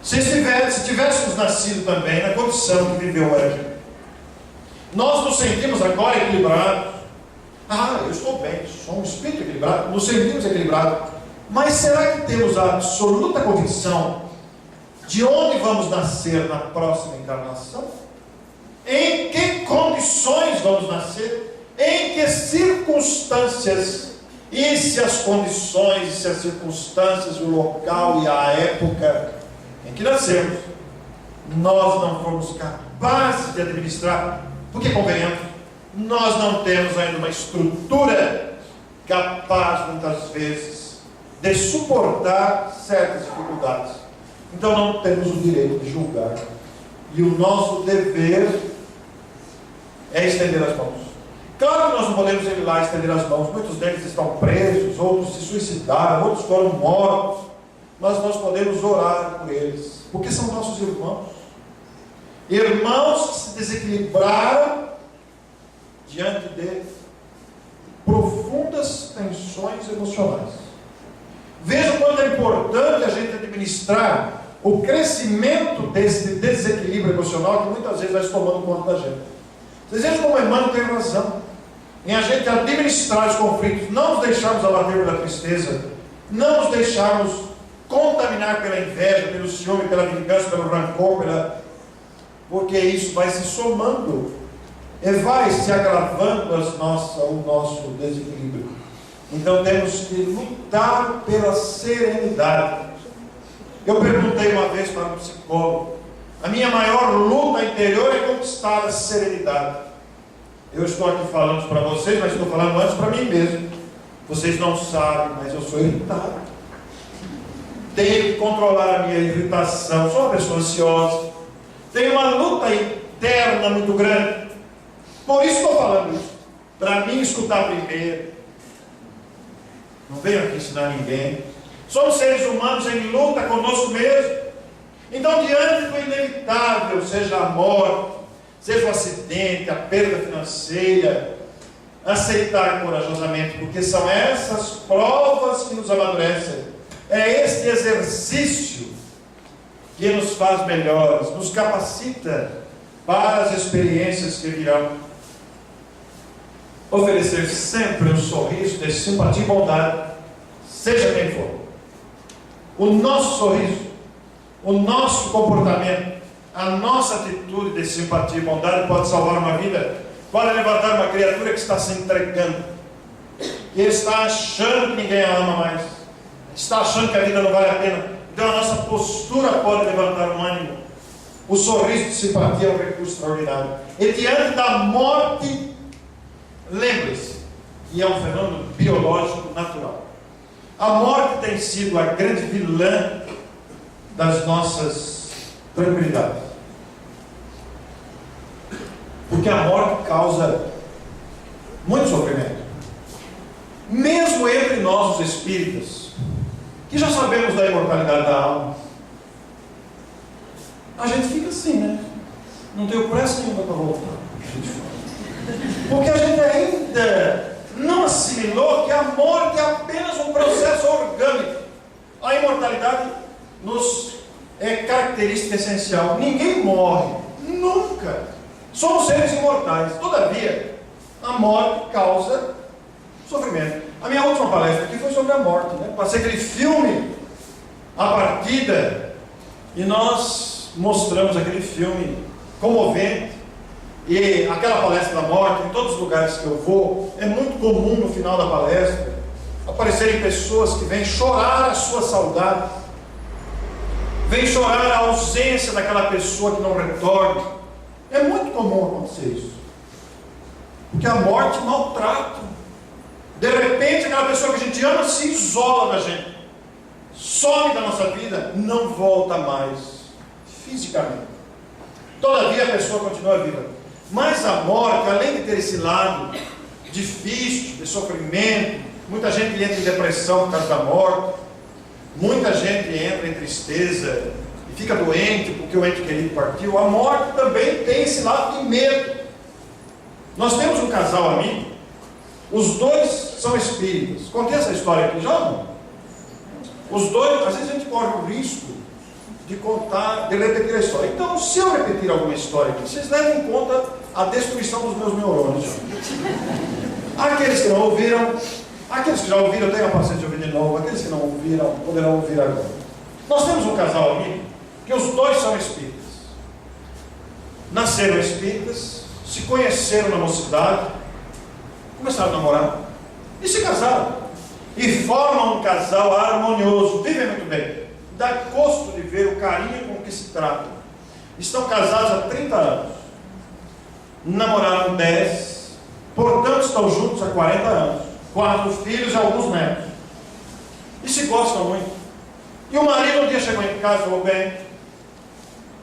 se tivéssemos nascido também na condição que viveu hoje? Nós nos sentimos agora equilibrados. Eu estou bem, sou um espírito equilibrado, nos sentimos equilibrados. Mas será que temos a absoluta convicção de onde vamos nascer na próxima encarnação? Em que condições vamos nascer? Em que circunstâncias? E se as condições, e se as circunstâncias, o local e a época em que nascemos, nós não fomos capazes de administrar? Porque, convenhamos, nós não temos ainda uma estrutura capaz, muitas vezes, de suportar certas dificuldades. Então não temos o direito de julgar. E o nosso dever é estender as mãos. Claro que nós não podemos ir lá estender as mãos. Muitos deles estão presos, outros se suicidaram, outros foram mortos. Mas nós podemos orar por eles, porque são nossos irmãos. Irmãos que se desequilibraram diante de profundas tensões emocionais. Veja o quanto é importante a gente administrar o crescimento desse desequilíbrio emocional que muitas vezes vai tomando conta da gente. Vocês vejam como o irmão tem razão em a gente administrar os conflitos, não nos deixarmos abater pela tristeza, não nos deixarmos contaminar pela inveja, pelo ciúme, pela vingança, pelo rancor, porque isso vai se somando e vai se agravando o nosso desequilíbrio. Então temos que lutar pela serenidade. Eu perguntei uma vez para um psicólogo: a minha maior luta interior é conquistar a serenidade. Eu estou aqui falando para vocês, mas estou falando antes para mim mesmo. Vocês não sabem, mas eu sou irritado. tenho que controlar a minha irritação, sou uma pessoa ansiosa, tenho uma luta interna muito grande. Por isso estou falando isso, para mim escutar primeiro. Não venho aqui ensinar ninguém. Somos seres humanos em luta conosco mesmo. Então, diante do inevitável, seja a morte, seja o acidente, a perda financeira, aceitar corajosamente, porque são essas provas que nos amadurecem. É este exercício que nos faz melhores, nos capacita para as experiências que virão. Oferecer sempre um sorriso de simpatia e bondade, seja quem for. O nosso sorriso, o nosso comportamento, a nossa atitude de simpatia e bondade pode salvar uma vida, pode levantar uma criatura que está se entregando, que está achando que ninguém a ama mais, está achando que a vida não vale a pena. Então a nossa postura pode levantar um ânimo. O sorriso de simpatia é um recurso extraordinário. E diante da morte, lembre-se, e é um fenômeno biológico natural. A morte tem sido a grande vilã das nossas tranquilidades. Porque a morte causa muito sofrimento. Mesmo entre nós, os espíritas, que já sabemos da imortalidade da alma, a gente fica assim, né? Não tenho pressa nenhuma para voltar. Porque a gente ainda não assimilou que a morte é apenas um processo orgânico. A imortalidade nos é característica essencial. Ninguém morre, nunca. Somos seres imortais. Todavia, a morte causa sofrimento. A minha última palestra aqui foi sobre a morte, né? Passei aquele filme, A Partida, e nós mostramos aquele filme comovente. E aquela palestra da morte, em todos os lugares que eu vou, é muito comum no final da palestra aparecerem pessoas que vêm chorar a sua saudade, vêm chorar a ausência daquela pessoa que não retorna. É muito comum acontecer isso, porque a morte maltrata. De repente aquela pessoa que a gente ama se isola da gente, some da nossa vida, não volta mais fisicamente. Todavia a pessoa continua viva. Mas a morte, além de ter esse lado difícil, de sofrimento, muita gente entra em depressão por causa da morte, muita gente entra em tristeza e fica doente porque o ente querido partiu. A morte também tem esse lado de medo. Nós temos um casal amigo, os dois são espíritas. Contei essa história aqui já, não? Os dois, às vezes a gente corre o risco de contar, de repetir a história. Então, se eu repetir alguma história aqui, vocês levem em conta a destruição dos meus neurônios. Aqueles que não ouviram, aqueles que já ouviram, tenham a paciência de ouvir de novo. Aqueles que não ouviram, poderão ouvir agora. Nós temos um casal amigo, que os dois são espíritas. Nasceram espíritas, se conheceram na mocidade, começaram a namorar e se casaram. E formam um casal harmonioso, vivem muito bem. Dá gosto de ver o carinho com que se tratam. Estão casados há 30 anos. Namoraram 10, portanto estão juntos há 40 anos. 4 filhos e alguns netos. E se gostam muito. E o marido um dia chegou em casa e falou: bem,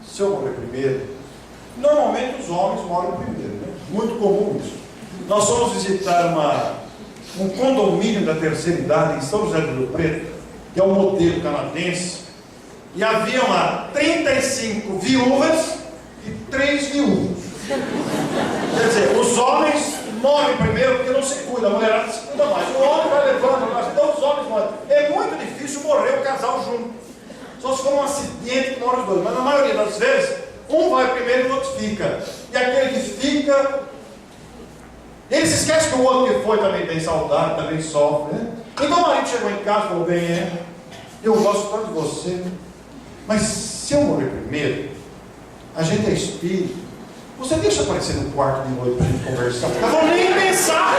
se eu morrer primeiro, normalmente os homens morrem primeiro, né? Muito comum isso. Nós fomos visitar um condomínio da terceira idade em São José do Rio Preto, que é um modelo canadense, e haviam lá 35 viúvas e 3 viúvos. Quer dizer, os homens morrem primeiro porque não se cuida, a mulherada se cuida mais. O homem vai levando, então os homens morrem. É muito difícil morrer o casal junto. Só se for um acidente que morre os dois. Mas na maioria das vezes, um vai primeiro e o outro fica. E aquele que fica, ele se esquece que o outro que foi também tem saudade, também sofre, né? Então o marido chegou em casa e falou: bem, eu gosto tanto de você, mas se eu morrer primeiro, a gente é espírito, você deixa aparecer no quarto de noite para a gente conversar? Eu vou nem pensar.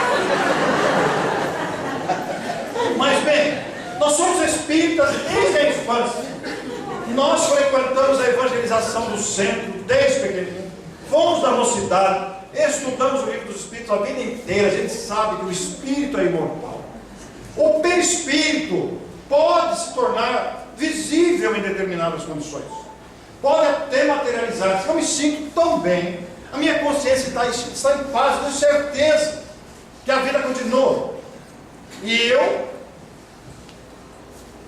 Mas bem, nós somos espíritas desde a infância. Nós frequentamos a evangelização do centro desde pequenininho. Fomos da mocidade, estudamos o livro dos espíritos a vida inteira. A gente sabe que o espírito é imortal. O perispírito pode se tornar visível em determinadas condições. Pode até materializar. Eu me sinto tão bem, a minha consciência está em paz, eu tenho certeza que a vida continua. E eu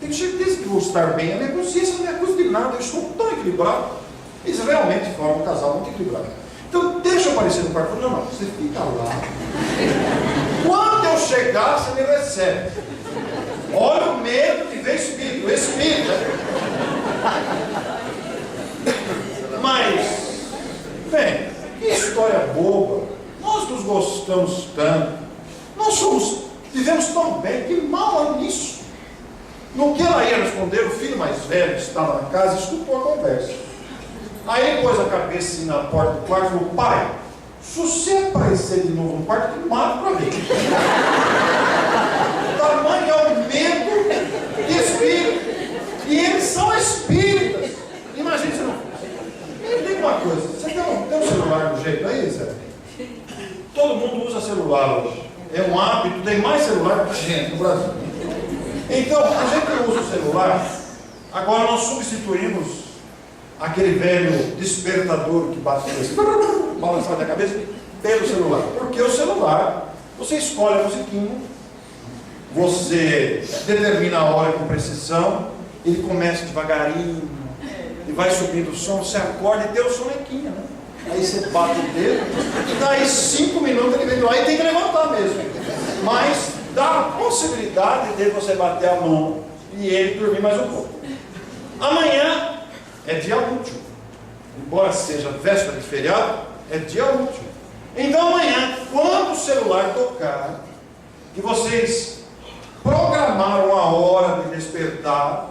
tenho certeza que vou estar bem. A minha consciência não me acusa de nada, eu estou tão equilibrado. Isso realmente forma um casal muito equilibrado. Então, deixa eu aparecer no quarto. Não, você fica lá. Quando eu chegar, você me recebe. Olha o medo de ver espírito. O espírito. Mas, bem, que história boba. Nós nos gostamos tanto. Nós vivemos tão bem. Que mal há nisso? No que ela ia responder, o filho mais velho que estava na casa escutou a conversa. Aí ele pôs a cabeça assim na porta do quarto e falou: pai, se você aparecer de novo no quarto, eu mato para ver. O tamanho é o medo de espírito. E eles são espíritas. Imagina se não fosse. Me diga uma coisa: você tem um celular do jeito aí, Zé? Todo mundo usa celular hoje. É um hábito, tem mais celular que gente no Brasil. Então, a gente usa o celular. Agora nós substituímos aquele velho despertador que bate assim, balançar da cabeça, pelo celular. Porque o celular, você escolhe a musiquinha, você determina a hora com precisão, ele começa devagarinho, e vai subindo o som, você acorda e tem o sonequinha, né? Aí você bate o dedo, e daí 5 minutos ele vem do ar e tem que levantar mesmo. Mas dá a possibilidade de você bater a mão e ele dormir mais um pouco. Amanhã é dia útil. Embora seja véspera de feriado, é dia útil. Então amanhã, quando o celular tocar, que vocês programaram a hora de despertar,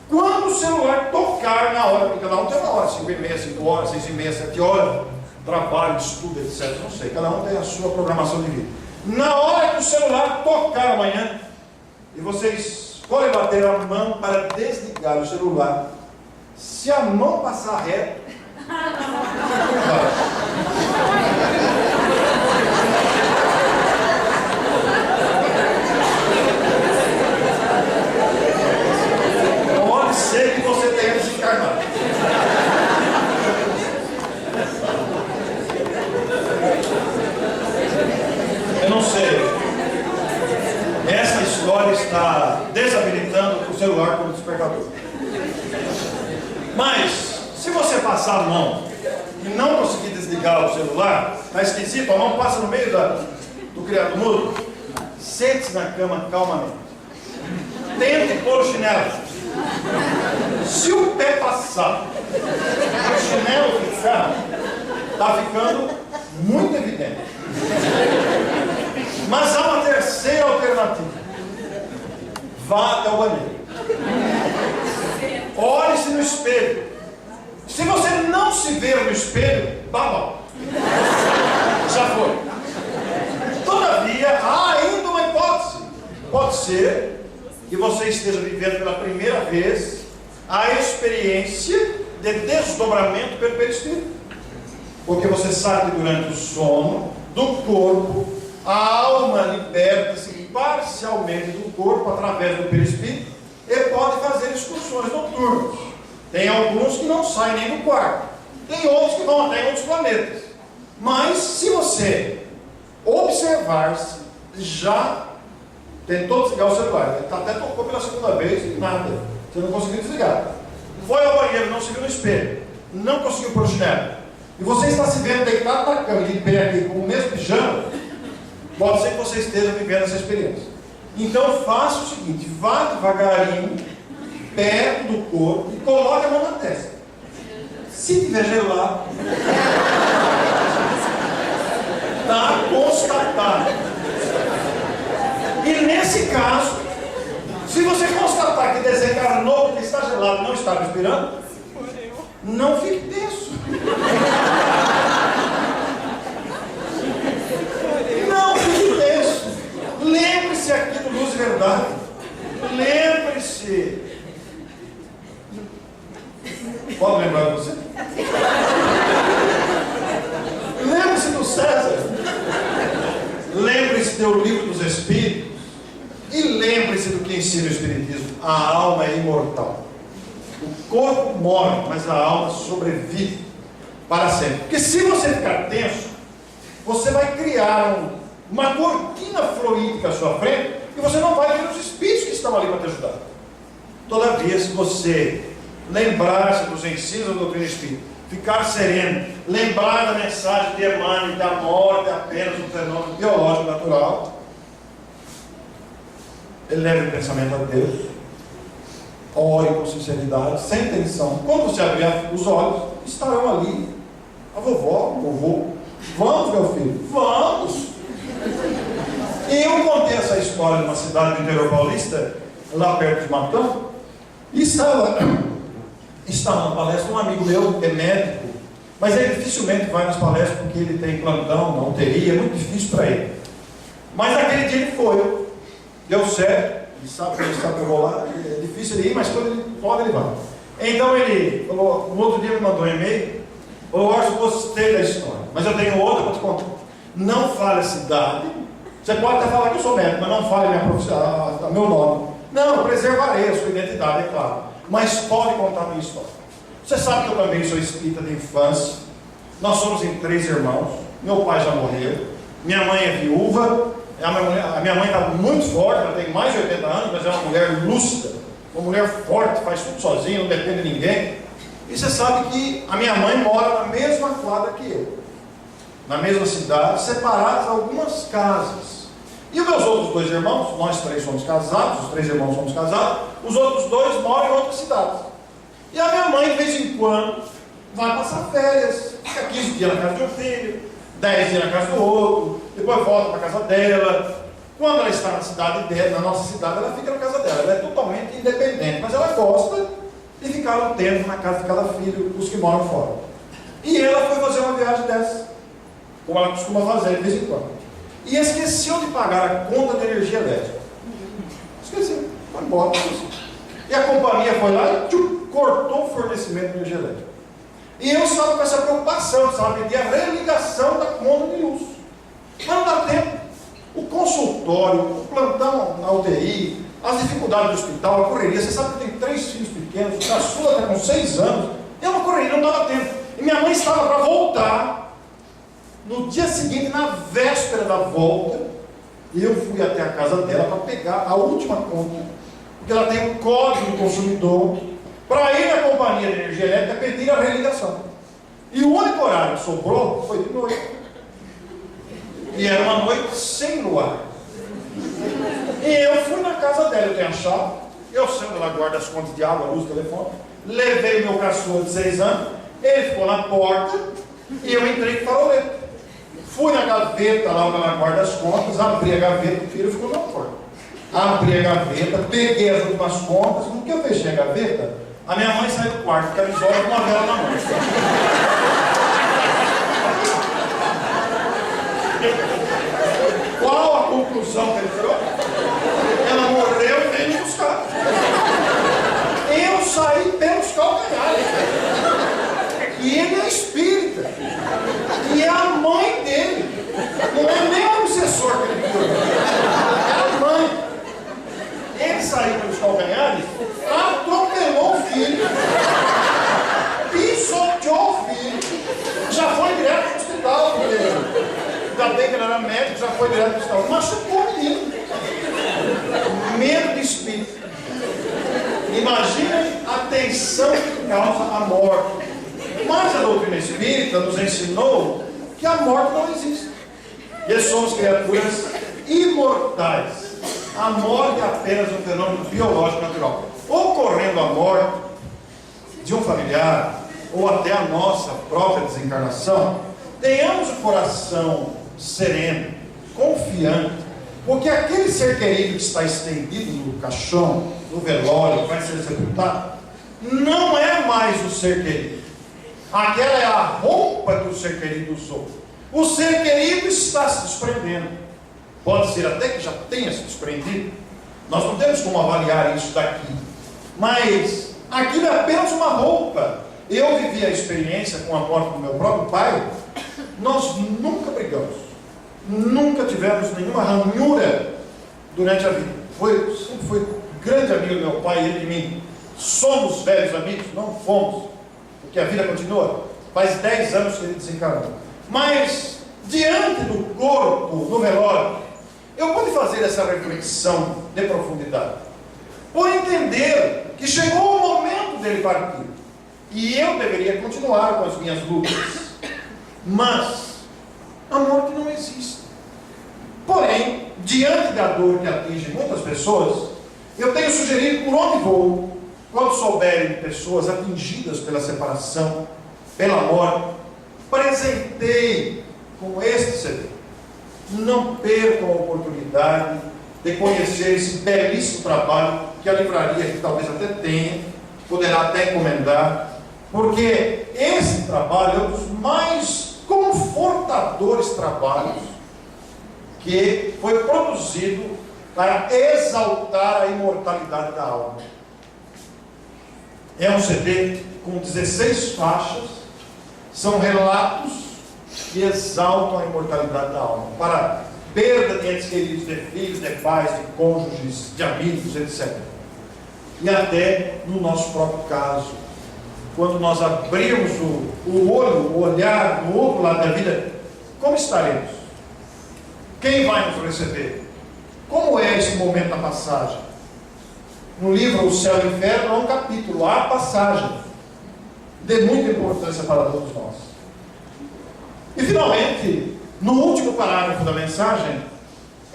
quando o celular tocar na hora, porque cada um tem uma hora, 5h30, 5 horas, 6h30, 7 horas, trabalho, estudo, etc. Não sei, cada um tem a sua programação de vida. Na hora que o celular tocar amanhã, e vocês forem bater a mão para desligar o celular, se a mão passar reto, pode ser que você tenha desencarnado. Eu não sei. Essa história está desabilitando o celular como despertador. Mas, se você passar a mão e não conseguir desligar o celular, está esquisito, a mão passa no meio do criado mudo, sente-se na cama calmamente. Tente pôr o chinelo. Se o pé passar, o chinelo ficar, está ficando muito evidente. Mas há uma terceira alternativa. Vá até o banheiro. Olhe-se no espelho. Se você não se ver no espelho, babau. Já foi. Todavia, há ainda uma hipótese. Pode ser que você esteja vivendo pela primeira vez a experiência de desdobramento pelo perispírito. Porque você sabe que durante o sono do corpo, a alma liberta-se parcialmente do corpo através do perispírito e pode fazer excursões noturnas. Tem alguns que não saem nem do quarto. Tem outros que vão até em outros planetas. Mas se você observar-se, já tentou desligar o celular, até tocou pela segunda vez e nada, você não conseguiu desligar. Foi ao banheiro, não se viu no espelho, não conseguiu pôr o chinelo, e você está se vendo deitado na cama, de pé aqui, com o mesmo pijama, pode ser que você esteja vivendo essa experiência. Então faça o seguinte: vá devagarinho, perto do corpo, e coloque a mão na testa. Se tiver gelado, está constatado. E nesse caso, se você constatar que desencarnou porque está gelado e não está respirando, não fique tenso. Não fique tenso. Lembre-se aqui do Luz e Verdade. Lembre-se. Pode lembrar de você? Lembre-se do César. Lembre-se do Livro dos Espíritos. E lembre-se lembre-se do que ensina o Espiritismo: a alma é imortal. O corpo morre, mas a alma sobrevive para sempre. Porque se você ficar tenso, você vai criar uma cortina fluídica à sua frente e você não vai ver os espíritos que estão ali para te ajudar. Todavia, se você lembrar-se dos ensinos da doutrina espírita, ficar sereno, lembrar da mensagem de Emmanuel, da morte é apenas um fenômeno biológico natural, eleve o pensamento a Deus, ore com sinceridade, sem tensão. Quando você abrir os olhos, estarão ali a vovó, o vovô. Vamos, meu filho, vamos. E eu contei essa história numa cidade do interior paulista, lá perto de Matão, e estava na palestra um amigo meu, que é médico, mas ele dificilmente vai nas palestras porque ele tem plantão na UTI, é muito difícil para ele. Mas naquele dia ele foi, deu certo, ele sabe que eu vou lá, é difícil ele ir, mas quando ele pode, ele vai. Então ele falou, no outro dia me mandou um e-mail, falou: eu acho que gostei da história, mas eu tenho outra para te contar. Não fale a cidade, você pode até falar que eu sou médico, mas não fale minha profissão, meu nome. Não, eu preservarei a sua identidade, é claro, mas pode contar a minha história. Você sabe que eu também sou espírita de infância, nós somos em 3 irmãos, meu pai já morreu, minha mãe é viúva, a minha mãe está muito forte, ela tem mais de 80 anos, mas é uma mulher lúcida, uma mulher forte, faz tudo sozinha, não depende de ninguém. E você sabe que a minha mãe mora na mesma quadra que eu, na mesma cidade, separadas algumas casas. E os meus outros 2 irmãos, nós 3 somos casados, os 3 irmãos somos casados, os outros 2 moram em outras cidades. E a minha mãe, de vez em quando, vai passar férias, fica 15 dias na casa de um filho, 10 dias na casa do outro, depois volta para a casa dela. Quando ela está na cidade dela, na nossa cidade, ela fica na casa dela, ela é totalmente independente, mas ela gosta de ficar um tempo na casa de cada filho, os que moram fora. E ela foi fazer uma viagem dessa, como ela costuma fazer de vez em quando, e esqueceu de pagar a conta de energia elétrica. Esqueceu, foi embora. E a companhia foi lá e cortou o fornecimento de energia elétrica. E eu estava com essa preocupação, sabe, de a religação da conta de luz. Mas não dá tempo. O consultório, o plantão na UTI, as dificuldades do hospital, a correria. Você sabe que eu tenho 3 filhos pequenos, a sua está com 6 anos. É uma correria, não dava tempo. E minha mãe estava para voltar. No dia seguinte, na véspera da volta, eu fui até a casa dela para pegar a última conta, porque ela tem um código do consumidor, para ir na companhia de energia elétrica pedir a religação. E o único horário que sobrou foi de noite. E era uma noite sem luar. E eu fui na casa dela, eu tenho a chave, eu sendo lá, guardo as contas de água, luz, telefone, levei o meu cachorro de 6 anos, ele ficou na porta, e eu entrei com farolete. Fui na gaveta lá onde ela guarda as contas, abri a gaveta, o filho ficou na porta. Abri a gaveta, peguei as últimas contas. No que eu fechei a gaveta, a minha mãe saiu do quarto, camisola com uma vela na mão. Qual a conclusão que ele tirou? Ela morreu e veio me buscar. Eu saí pelos calcanhares. E ele é espírita. E é a mãe dele. Não é nem o obsessor que ele criou. É a mãe. Ele saiu pelos calcanhares, atropelou o filho, pisoteou o filho, já foi direto para o hospital, porque ainda bem que ele era médico, já foi direto para o hospital, machucou o menino. Medo de espírito. Imagina a tensão que causa a morte. Mas a doutrina espírita nos ensinou que a morte não existe. E somos criaturas imortais. A morte é apenas um fenômeno biológico natural. Ocorrendo a morte de um familiar, ou até a nossa própria desencarnação, tenhamos o coração sereno, confiante, porque aquele ser querido que está estendido no caixão, no velório, que vai ser sepultado, não é mais o ser querido. Aquela é a roupa que o ser querido usou. O ser querido está se desprendendo. Pode ser até que já tenha se desprendido. Nós não temos como avaliar isso daqui. Mas aquilo é apenas uma roupa. Eu vivi a experiência com a morte do meu próprio pai. Nós nunca brigamos. Nunca tivemos nenhuma ranhura durante a vida. sempre foi grande amigo do meu pai e ele de mim. Somos velhos amigos? Não fomos, porque a vida continua. Faz 10 anos que ele desencarnou. Mas, diante do corpo, no velório, eu pude fazer essa reflexão de profundidade, por entender que chegou o momento dele partir, e eu deveria continuar com as minhas lutas, mas a morte não existe. Porém, diante da dor que atinge muitas pessoas, eu tenho sugerido por onde vou, quando souberem de pessoas atingidas pela separação, pela morte, presenteie com este CD. Não percam a oportunidade de conhecer esse belíssimo trabalho que a livraria, que talvez até tenha, poderá até encomendar, porque esse trabalho é um dos mais confortadores trabalhos que foi produzido para exaltar a imortalidade da alma. É um CD com 16 faixas, são relatos que exaltam a imortalidade da alma, para perda de entes queridos, de filhos, de pais, de cônjuges, de amigos, etc. E até no nosso próprio caso, quando nós abrimos o olho, o olhar do outro lado da vida, como estaremos? Quem vai nos receber? Como é esse momento da passagem? No livro O Céu e o Inferno há um capítulo, há a passagem, de muita importância para todos nós. E finalmente, no último parágrafo da mensagem,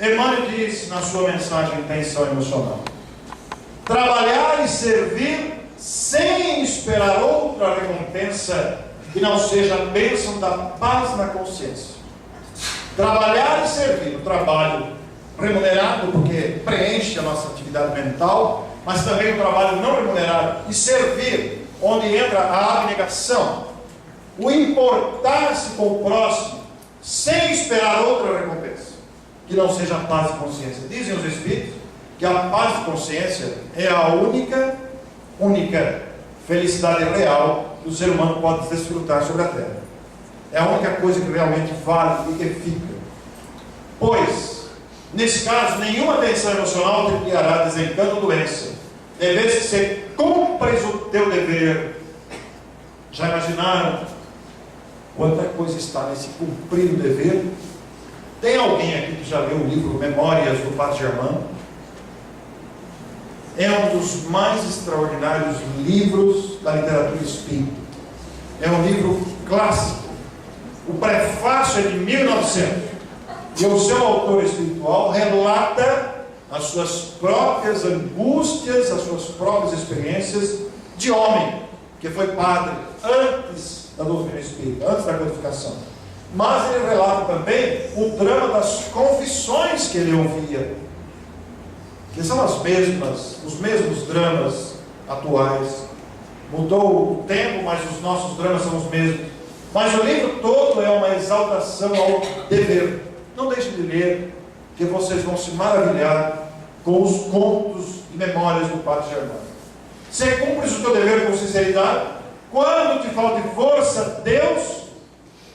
Emmanuel diz na sua mensagem Tensão Emocional: trabalhar e servir sem esperar outra recompensa que não seja a bênção da paz na consciência. Trabalhar e servir, o trabalho remunerado, porque preenche a nossa atividade mental, mas também o trabalho não remunerado, e servir, onde entra a abnegação, o importar-se com o próximo, sem esperar outra recompensa, que não seja a paz de consciência. Dizem os Espíritos que a paz de consciência é a única felicidade real que o ser humano pode desfrutar sobre a Terra. É a única coisa que realmente vale e que fica. Pois, nesse caso, nenhuma tensão emocional te criará desencanto ou doença. Deves que você cumpres o teu dever. Já imaginaram quanta coisa está nesse cumprir o dever? Tem alguém aqui que já leu o livro Memórias do Padre Germano? É um dos mais extraordinários livros da literatura espírita. É um livro clássico. O prefácio é de 1900. E o seu autor espiritual relata as suas próprias angústias, as suas próprias experiências de homem, que foi padre antes da doutrina espírita, antes da codificação. Mas ele relata também o drama das confissões que ele ouvia, que são os mesmos dramas atuais. Mudou o tempo, mas os nossos dramas são os mesmos. Mas o livro todo é uma exaltação ao dever. Não deixem de ler, que vocês vão se maravilhar com os contos e memórias do Padre Germano. Se cumpres o teu dever com sinceridade, quando te falte força, Deus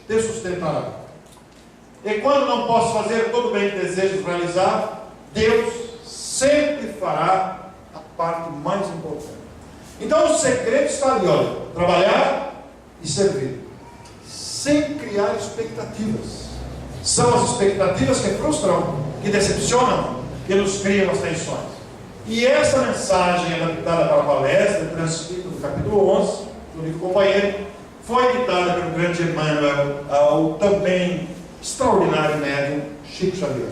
te sustentará. E quando não posso fazer todo o bem que desejas realizar, Deus sempre fará a parte mais importante. Então o segredo está ali, olha, trabalhar e servir, sem criar expectativas. São as expectativas que frustram, que decepcionam, que nos criam as tensões. E essa mensagem, adaptada para a palestra, transcrita no capítulo 11, do livro Companheiro, foi ditada pelo grande Emmanuel ao também extraordinário médium Chico Xavier.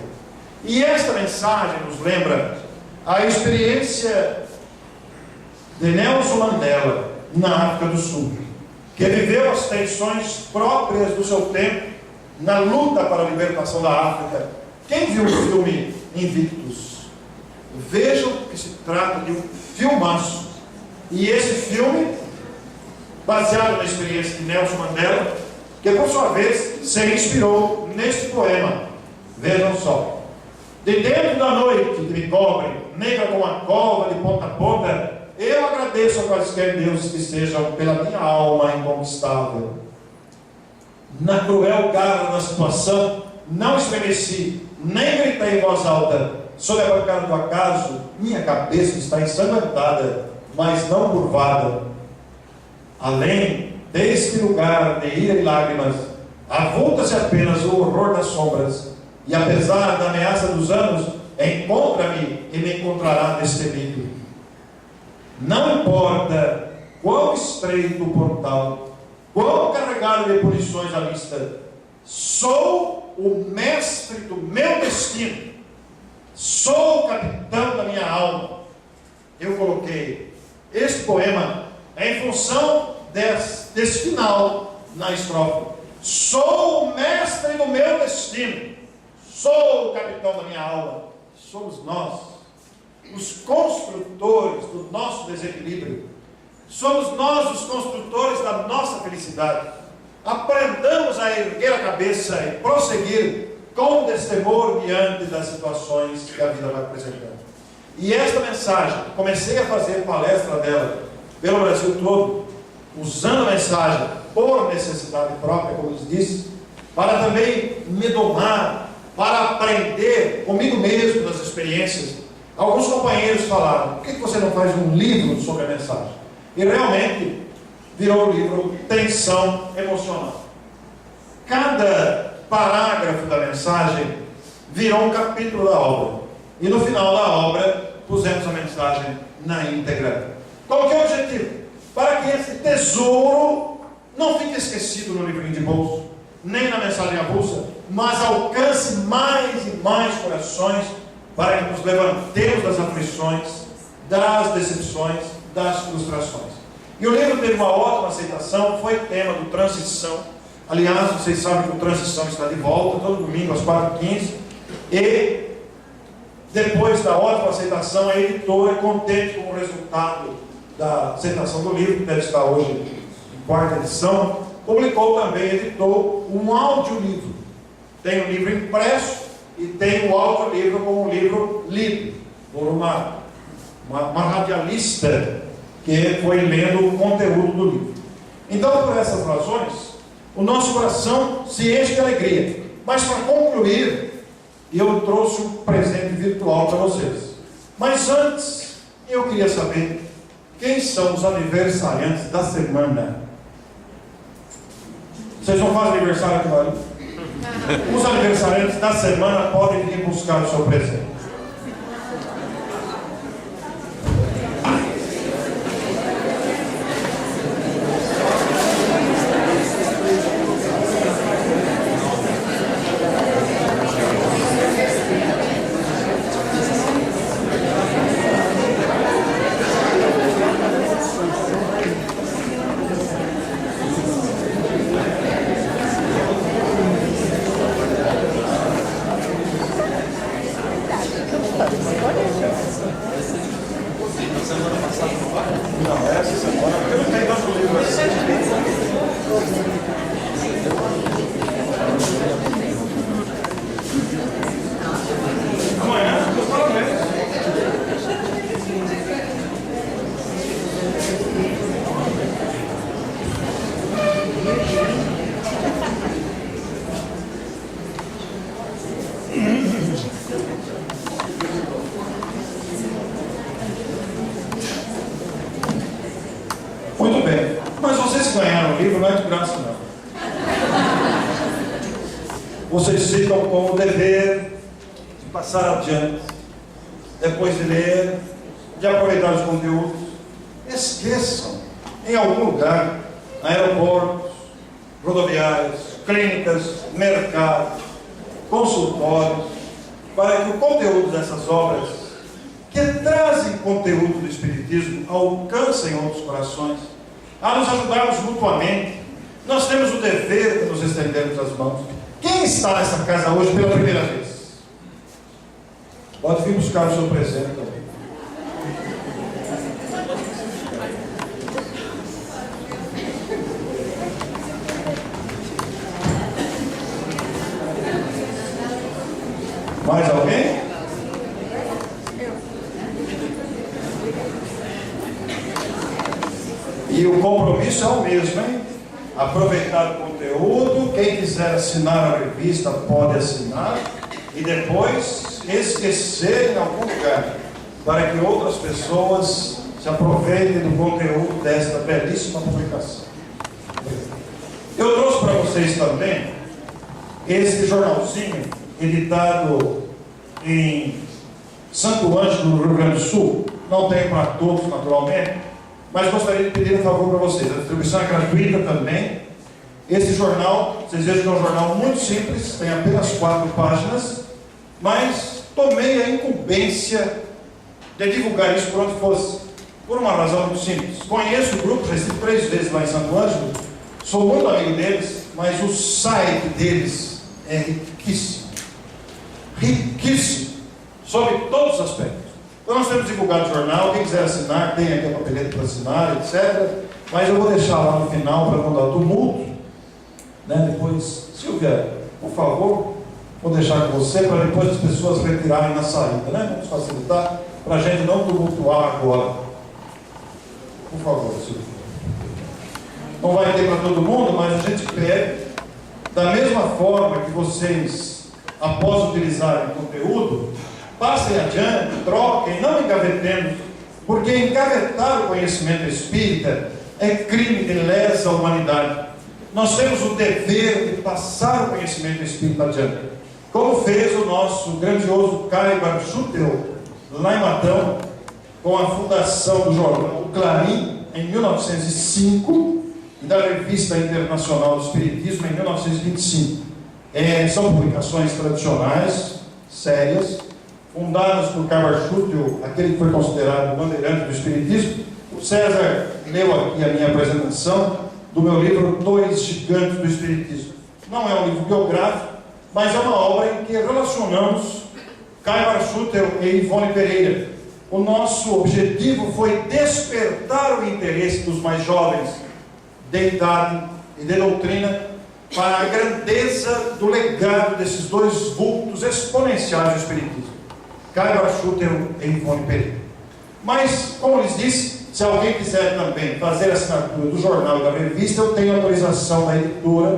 E esta mensagem nos lembra a experiência de Nelson Mandela na África do Sul, que viveu as tensões próprias do seu tempo na luta para a libertação da África. Quem viu o filme Invictus? Vejam que se trata de um filmaço. E esse filme, baseado na experiência de Nelson Mandela, que por sua vez se inspirou neste poema. Vejam só: de dentro da noite que me cobre, negra como a cova de ponta a ponta, eu agradeço a quaisquer deuses que sejam pela minha alma inconquistável. Na cruel garra da situação, não estremeci, nem gritei em voz alta, sob a bancada do acaso, minha cabeça está ensanguentada, mas não curvada. Além deste lugar de ira e lágrimas, avulta-se apenas o horror das sombras, e apesar da ameaça dos anos, encontra-me e me encontrará destemido. Não importa quão estreito o portal, quão carregado de punições à vista, sou o mestre do meu destino, sou o capitão da minha alma. Eu coloquei este poema em função desse final na estrofe. Sou o mestre do meu destino, sou o capitão da minha alma. Somos nós, os construtores do nosso desequilíbrio. Somos nós os construtores da nossa felicidade. Aprendamos a erguer a cabeça e prosseguir com destemor diante das situações que a vida vai apresentando. E esta mensagem, comecei a fazer palestra dela pelo Brasil todo, usando a mensagem por necessidade própria, como eu disse, para também me domar, para aprender comigo mesmo das experiências. Alguns companheiros falaram: por que você não faz um livro sobre a mensagem? E realmente virou o livro Tensão Emocional. Cada parágrafo da mensagem virou um capítulo da obra, e no final da obra pusemos a mensagem na íntegra. Qual que é o objetivo? Para que esse tesouro não fique esquecido no livrinho de bolso, nem na mensagem avulsa, mas alcance mais e mais corações, para que nos levantemos das aflições, das decepções, das frustrações. E o livro teve uma ótima aceitação, foi tema do Transição. Aliás, vocês sabem que o Transição está de volta, todo domingo às 4h15, e depois da ótima aceitação, a editora, contente com o resultado da aceitação do livro, que deve estar hoje em 4ª edição, publicou também, editou um audiolivro. Tem o livro impresso e tem o audiolivro como um livro lido por uma radialista que foi lendo o conteúdo do livro. Então, por essas razões, o nosso coração se enche de alegria. Mas para concluir, eu trouxe um presente virtual para vocês. Mas antes, eu queria saber quem são os aniversariantes da semana. Vocês não fazem aniversário agora? Os aniversariantes da semana podem vir buscar o seu presente. Muito bem, mas vocês que ganharam o livro não é de graça não. Vocês ficam com o dever de passar adiante, depois de ler, de aproveitar os conteúdos. Esqueçam, em algum lugar, aeroportos, rodoviárias, clínicas, mercados, consultórios, para que o conteúdo dessas obras, que trazem conteúdo do Espiritismo, alcancem outros corações, a nos ajudarmos mutuamente. Nós temos o dever de nos estendermos as mãos. Quem está nessa casa hoje pela primeira vez? Pode vir buscar o seu presente também. Mais alguém? E o compromisso é o mesmo, hein? Aproveitar o conteúdo. Quem quiser assinar a revista pode assinar. e depois esquecer em algum lugar, para que outras pessoas se aproveitem do conteúdo desta belíssima publicação. Eu trouxe para vocês também este jornalzinho editado em Santo Ângelo, no Rio Grande do Sul. Não tem para todos, naturalmente, mas gostaria de pedir um favor para vocês. A distribuição é gratuita também. Esse jornal, vocês vejam que é um jornal muito simples, tem apenas 4 páginas, mas tomei a incumbência de divulgar isso por onde fosse, por uma razão muito simples. Conheço o grupo, já estive 3 vezes lá em Santo Ângelo, sou muito amigo deles, mas o site deles é riquíssimo, riquíssimo, sobre todos os aspectos. Então nós temos divulgado o jornal, quem quiser assinar, tem aqui a papeleta para assinar, etc. Mas eu vou deixar lá no final para não dar tumulto, né? Depois, Silvia, por favor, vou deixar com você para depois as pessoas retirarem na saída, né? Vamos facilitar para a gente não tumultuar agora. Por favor, Silvia. Não vai ter para todo mundo, mas a gente pede, da mesma forma que vocês, após utilizarem o conteúdo, passem adiante, troquem, não engavetemos, porque engavetar o conhecimento espírita é crime de lesa humanidade. Nós temos o dever de passar o conhecimento espírita adiante, como fez o nosso grandioso Caio Barchutel, lá em Matão, com a fundação do jornal O Clarim, em 1905, e da Revista Internacional do Espiritismo, em 1925. São publicações tradicionais, sérias, fundadas por Caio Barchutel, aquele que foi considerado o bandeirante do Espiritismo. O César leu aqui a minha apresentação do meu livro Dois Gigantes do Espiritismo. Não é um livro biográfico, mas é uma obra em que relacionamos Caio Barchutel e Ivone Pereira. O nosso objetivo foi despertar o interesse dos mais jovens de idade e de doutrina para a grandeza do legado desses 2 vultos exponenciais do Espiritismo, Caio Barchutel e Ivone Pereira. Mas, como lhes disse, se alguém quiser também fazer a assinatura do jornal e da revista, eu tenho autorização da editora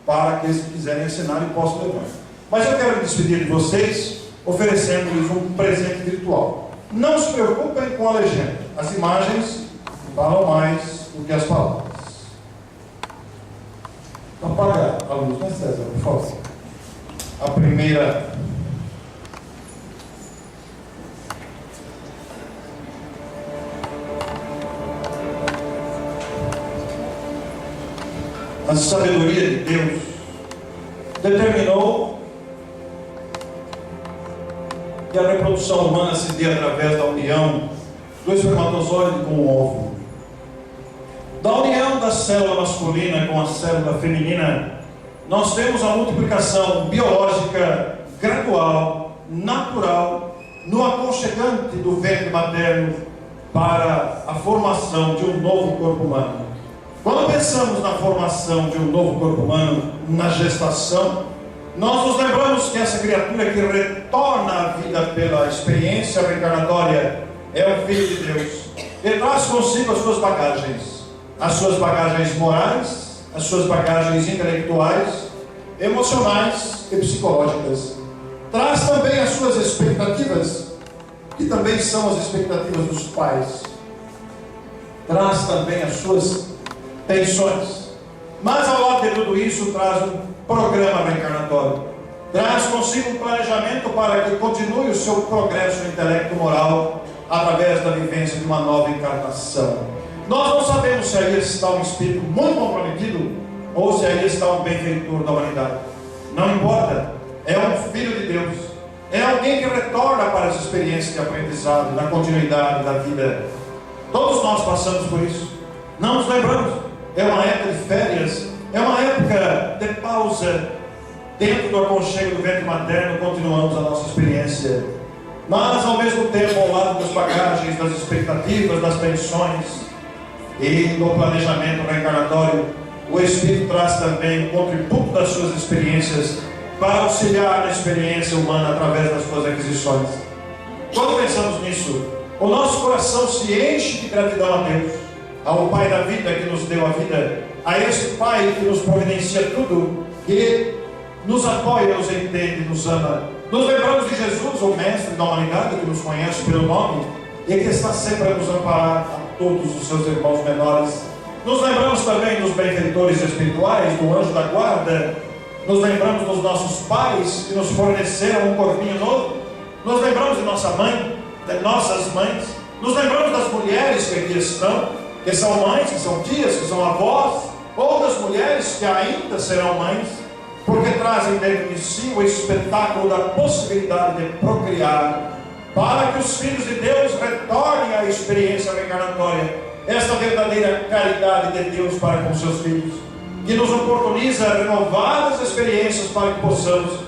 para aqueles que quiserem assinar e possam levar. Mas eu quero me despedir de vocês oferecendo-lhes um presente virtual. Não se preocupem com a legenda. As imagens falam mais do que as palavras. Apaga a luz, né, César, por favor? A primeira. A sabedoria de Deus determinou que a reprodução humana se dê através da união do espermatozoide com o óvulo. Da união da célula masculina com a célula feminina, nós temos a multiplicação biológica gradual, natural, no aconchegante do ventre materno para a formação de um novo corpo humano. Quando pensamos na formação de um novo corpo humano, na gestação, nós nos lembramos que essa criatura que retorna à vida pela experiência reencarnatória é um filho de Deus. Ele traz consigo as suas bagagens morais, as suas bagagens intelectuais, emocionais e psicológicas. Traz também as suas expectativas, que também são as expectativas dos pais. Traz também as suas tensões. Mas ao lado de tudo isso, traz um programa reencarnatório. Traz consigo um planejamento para que continue o seu progresso intelecto-moral através da vivência de uma nova encarnação. Nós não sabemos se aí está um espírito muito comprometido ou se aí está um benfeitor da humanidade. Não importa, é um filho de Deus, é alguém que retorna para as experiências de aprendizado, na continuidade da vida. Todos nós passamos por isso, não nos lembramos. É uma época de férias, é uma época de pausa. Dentro do aconchego do ventre materno, continuamos a nossa experiência. Mas, ao mesmo tempo, ao lado das bagagens, das expectativas, das tensões e do planejamento reencarnatório, o Espírito traz também o contributo das suas experiências para auxiliar na experiência humana através das suas aquisições. Quando pensamos nisso, o nosso coração se enche de gratidão a Deus, ao Pai da vida que nos deu a vida, a esse Pai que nos providencia tudo, que nos apoia, nos entende, nos ama Nos lembramos de Jesus, o Mestre da humanidade, que nos conhece pelo nome e que está sempre a nos amparar a todos os seus irmãos menores. Nos lembramos também dos benfeitores espirituais, do anjo da guarda. Nos lembramos dos nossos pais que nos forneceram um corpinho novo. Nos lembramos de nossa mãe, de nossas mães. Nos lembramos das mulheres que aqui estão, que são mães, que são tias, que são avós, ou das mulheres que ainda serão mães, porque trazem dentro de si o espetáculo da possibilidade de procriar, para que os filhos de Deus retornem à experiência reencarnatória, esta verdadeira caridade de Deus para com seus filhos, que nos oportuniza renovadas experiências para que possamos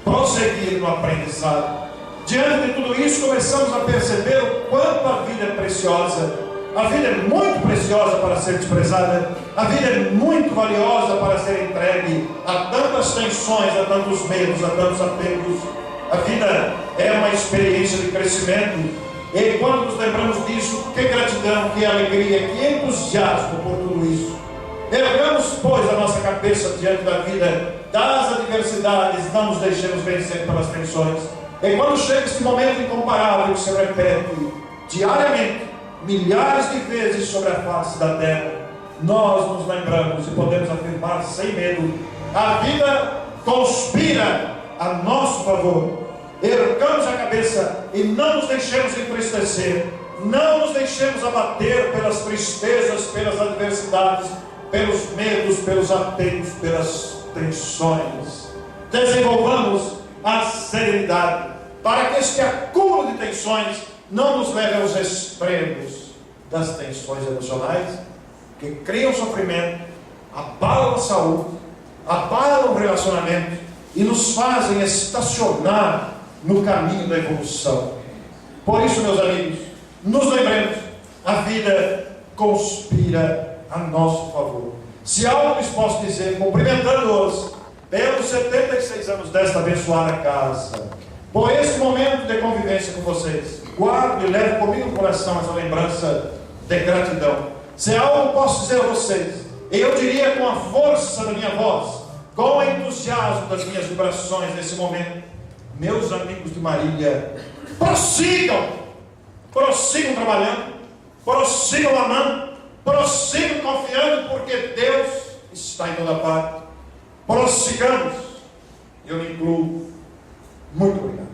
prosseguir no aprendizado. Diante de tudo isso, começamos a perceber o quanto a vida é preciosa. A vida é muito preciosa para ser desprezada. A vida é muito valiosa para ser entregue a tantas tensões, a tantos medos, a tantos apegos. A vida é uma experiência de crescimento. E quando nos lembramos disso, que gratidão, que alegria, que entusiasmo por tudo isso. Ergamos, pois, a nossa cabeça diante da vida, das adversidades, não nos deixemos vencer pelas tensões. E quando chega esse momento incomparável que se repete diariamente, milhares de vezes sobre a face da terra, nós nos lembramos e podemos afirmar sem medo: a vida conspira a nosso favor. Ergamos a cabeça e não nos deixemos entristecer, não nos deixemos abater pelas tristezas, pelas adversidades, pelos medos, pelos apegos, pelas tensões. Desenvolvamos a serenidade, para que este acúmulo de tensões não nos leve aos extremos das tensões emocionais, que criam sofrimento, abalam a saúde, abalam o relacionamento e nos fazem estacionar no caminho da evolução. Por isso, meus amigos, nos lembremos, a vida conspira a nosso favor. Se algo lhes posso dizer, cumprimentando-os pelos 76 anos desta abençoada casa, por esse momento de convivência com vocês, guardo e levo comigo no coração essa lembrança de gratidão. Se algo posso dizer a vocês, eu diria com a força da minha voz, com o entusiasmo das minhas vibrações nesse momento: meus amigos de Marília, prossigam trabalhando, prossigam amando, prossigam confiando, porque Deus está em toda parte. Prossigamos. Eu me incluo. Muito obrigado.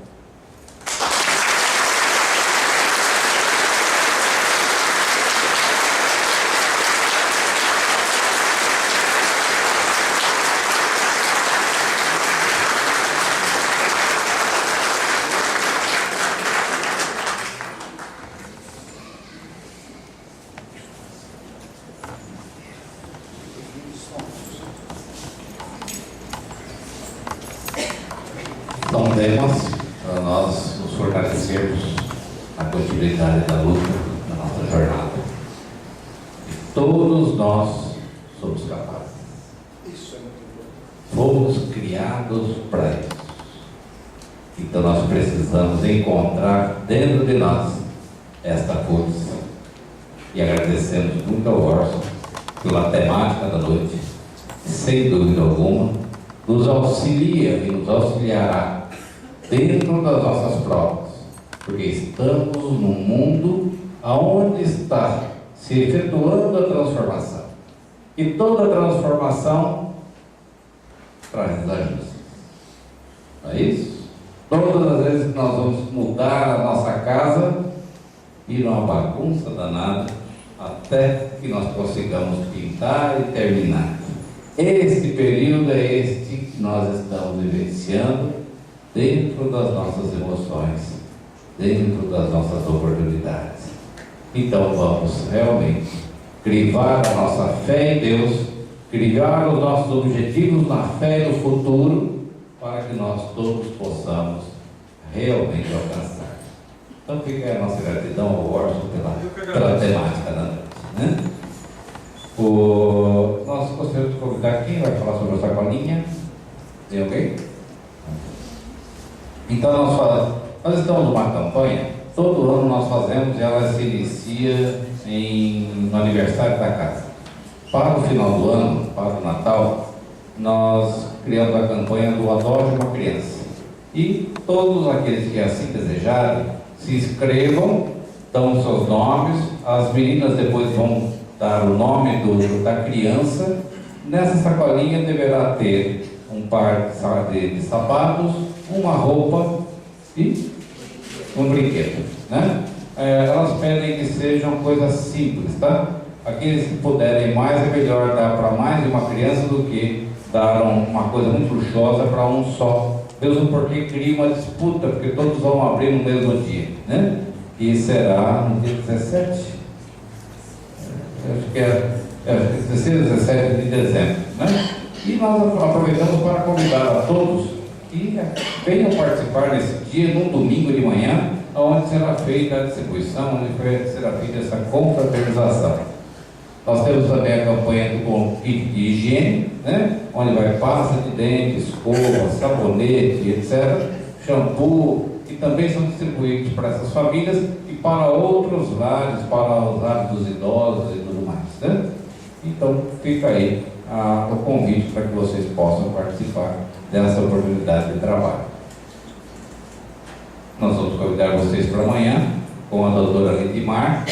São temas para nós nos fortalecermos na continuidade da luta, na nossa jornada. E todos nós somos capazes. Isso é muito bom. Fomos criados para isso. Então nós precisamos encontrar dentro de nós esta força. E agradecemos muito ao Orson pela temática da noite. Sem dúvida alguma, nos auxilia e nos auxiliará dentro das nossas provas, porque estamos num mundo onde está se efetuando a transformação, e toda transformação traz ajustes, não é isso? Todas as vezes que nós vamos mudar a nossa casa, vira uma bagunça danada, até que nós consigamos pintar e terminar. Este período é este que nós estamos vivenciando dentro das nossas emoções, dentro das nossas oportunidades. Então vamos realmente crivar a nossa fé em Deus, crivar os nossos objetivos na fé no futuro, para que nós todos possamos realmente alcançar. Então fica a nossa gratidão ao Orson pela temática da noite, né? Nós gostaríamos de convidar quem vai falar sobre a sacolinha. Tem alguém? Então nós estamos numa campanha, todo ano nós fazemos, e ela se inicia no aniversário da casa. Para o final do ano, para o Natal, nós criamos a campanha do Adore uma Criança. E todos aqueles que assim desejarem, se inscrevam, dão seus nomes, as meninas depois vão dar o nome da criança. Nessa sacolinha deverá ter um par de sapatos, uma roupa e um brinquedo, né? Elas pedem que sejam coisas simples, tá? Aqueles que puderem mais, é melhor dar para mais de uma criança do que dar uma coisa muito luxuosa para um só, mesmo porque cria uma disputa, porque todos vão abrir no mesmo dia, né? E será no dia 17, acho que é 16 ou 17 de dezembro, né? E nós aproveitamos para convidar a todos que venham participar desse dia, num domingo de manhã, onde será feita a distribuição, onde será feita essa confraternização. Nós temos também a campanha do kit de higiene, né? Onde vai pasta de dente, escova, sabonete, etc., shampoo, que também são distribuídos para essas famílias e para outros lares, para os lares dos idosos e tudo mais, né? Então, fica aí o convite para que vocês possam participar dessa oportunidade de trabalho. Nós vamos convidar vocês para amanhã com a doutora Lidimar.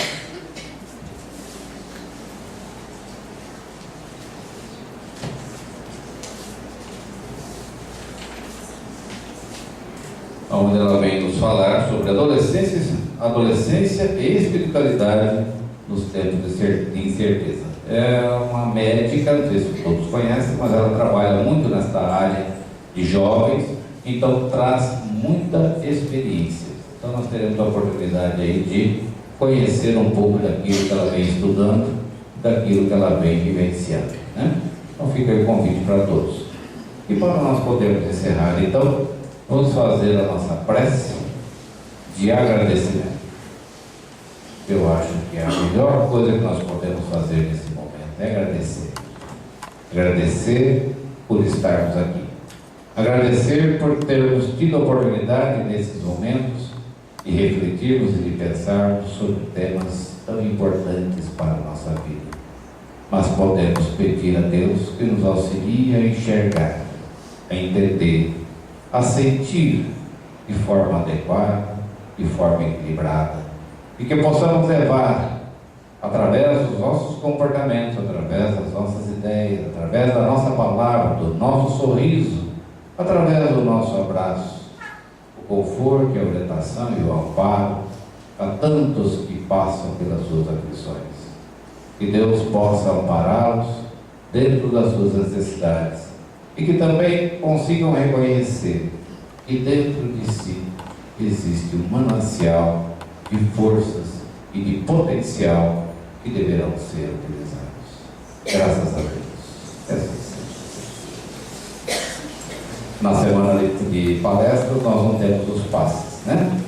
Onde ela vem nos falar sobre adolescência e espiritualidade nos tempos de incerteza. É uma médica, não sei se todos conhecem, mas ela trabalha muito nesta área de jovens, então traz muita experiência. Então nós teremos a oportunidade aí de conhecer um pouco daquilo que ela vem estudando, daquilo que ela vem vivenciando, né? Então fica aí o convite para todos. E para nós podermos encerrar, então, vamos fazer a nossa prece de agradecimento. Eu acho que a melhor coisa que nós podemos fazer nesse momento é agradecer. Agradecer por estarmos aqui. Agradecer por termos tido a oportunidade nesses momentos de refletirmos e de pensarmos sobre temas tão importantes para a nossa vida. Mas podemos pedir a Deus que nos auxilie a enxergar, a entender, a sentir de forma adequada, de forma equilibrada, e que possamos levar, através dos nossos comportamentos, através das nossas ideias, através da nossa palavra, do nosso sorriso, através do nosso abraço, o conforto, a orientação e o amparo a tantos que passam pelas suas aflições. Que Deus possa ampará-los dentro das suas necessidades e que também consigam reconhecer que dentro de si existe um manancial de forças e de potencial que deverão ser utilizados. Graças a Deus. Na semana de palestras nós não temos os passes, né?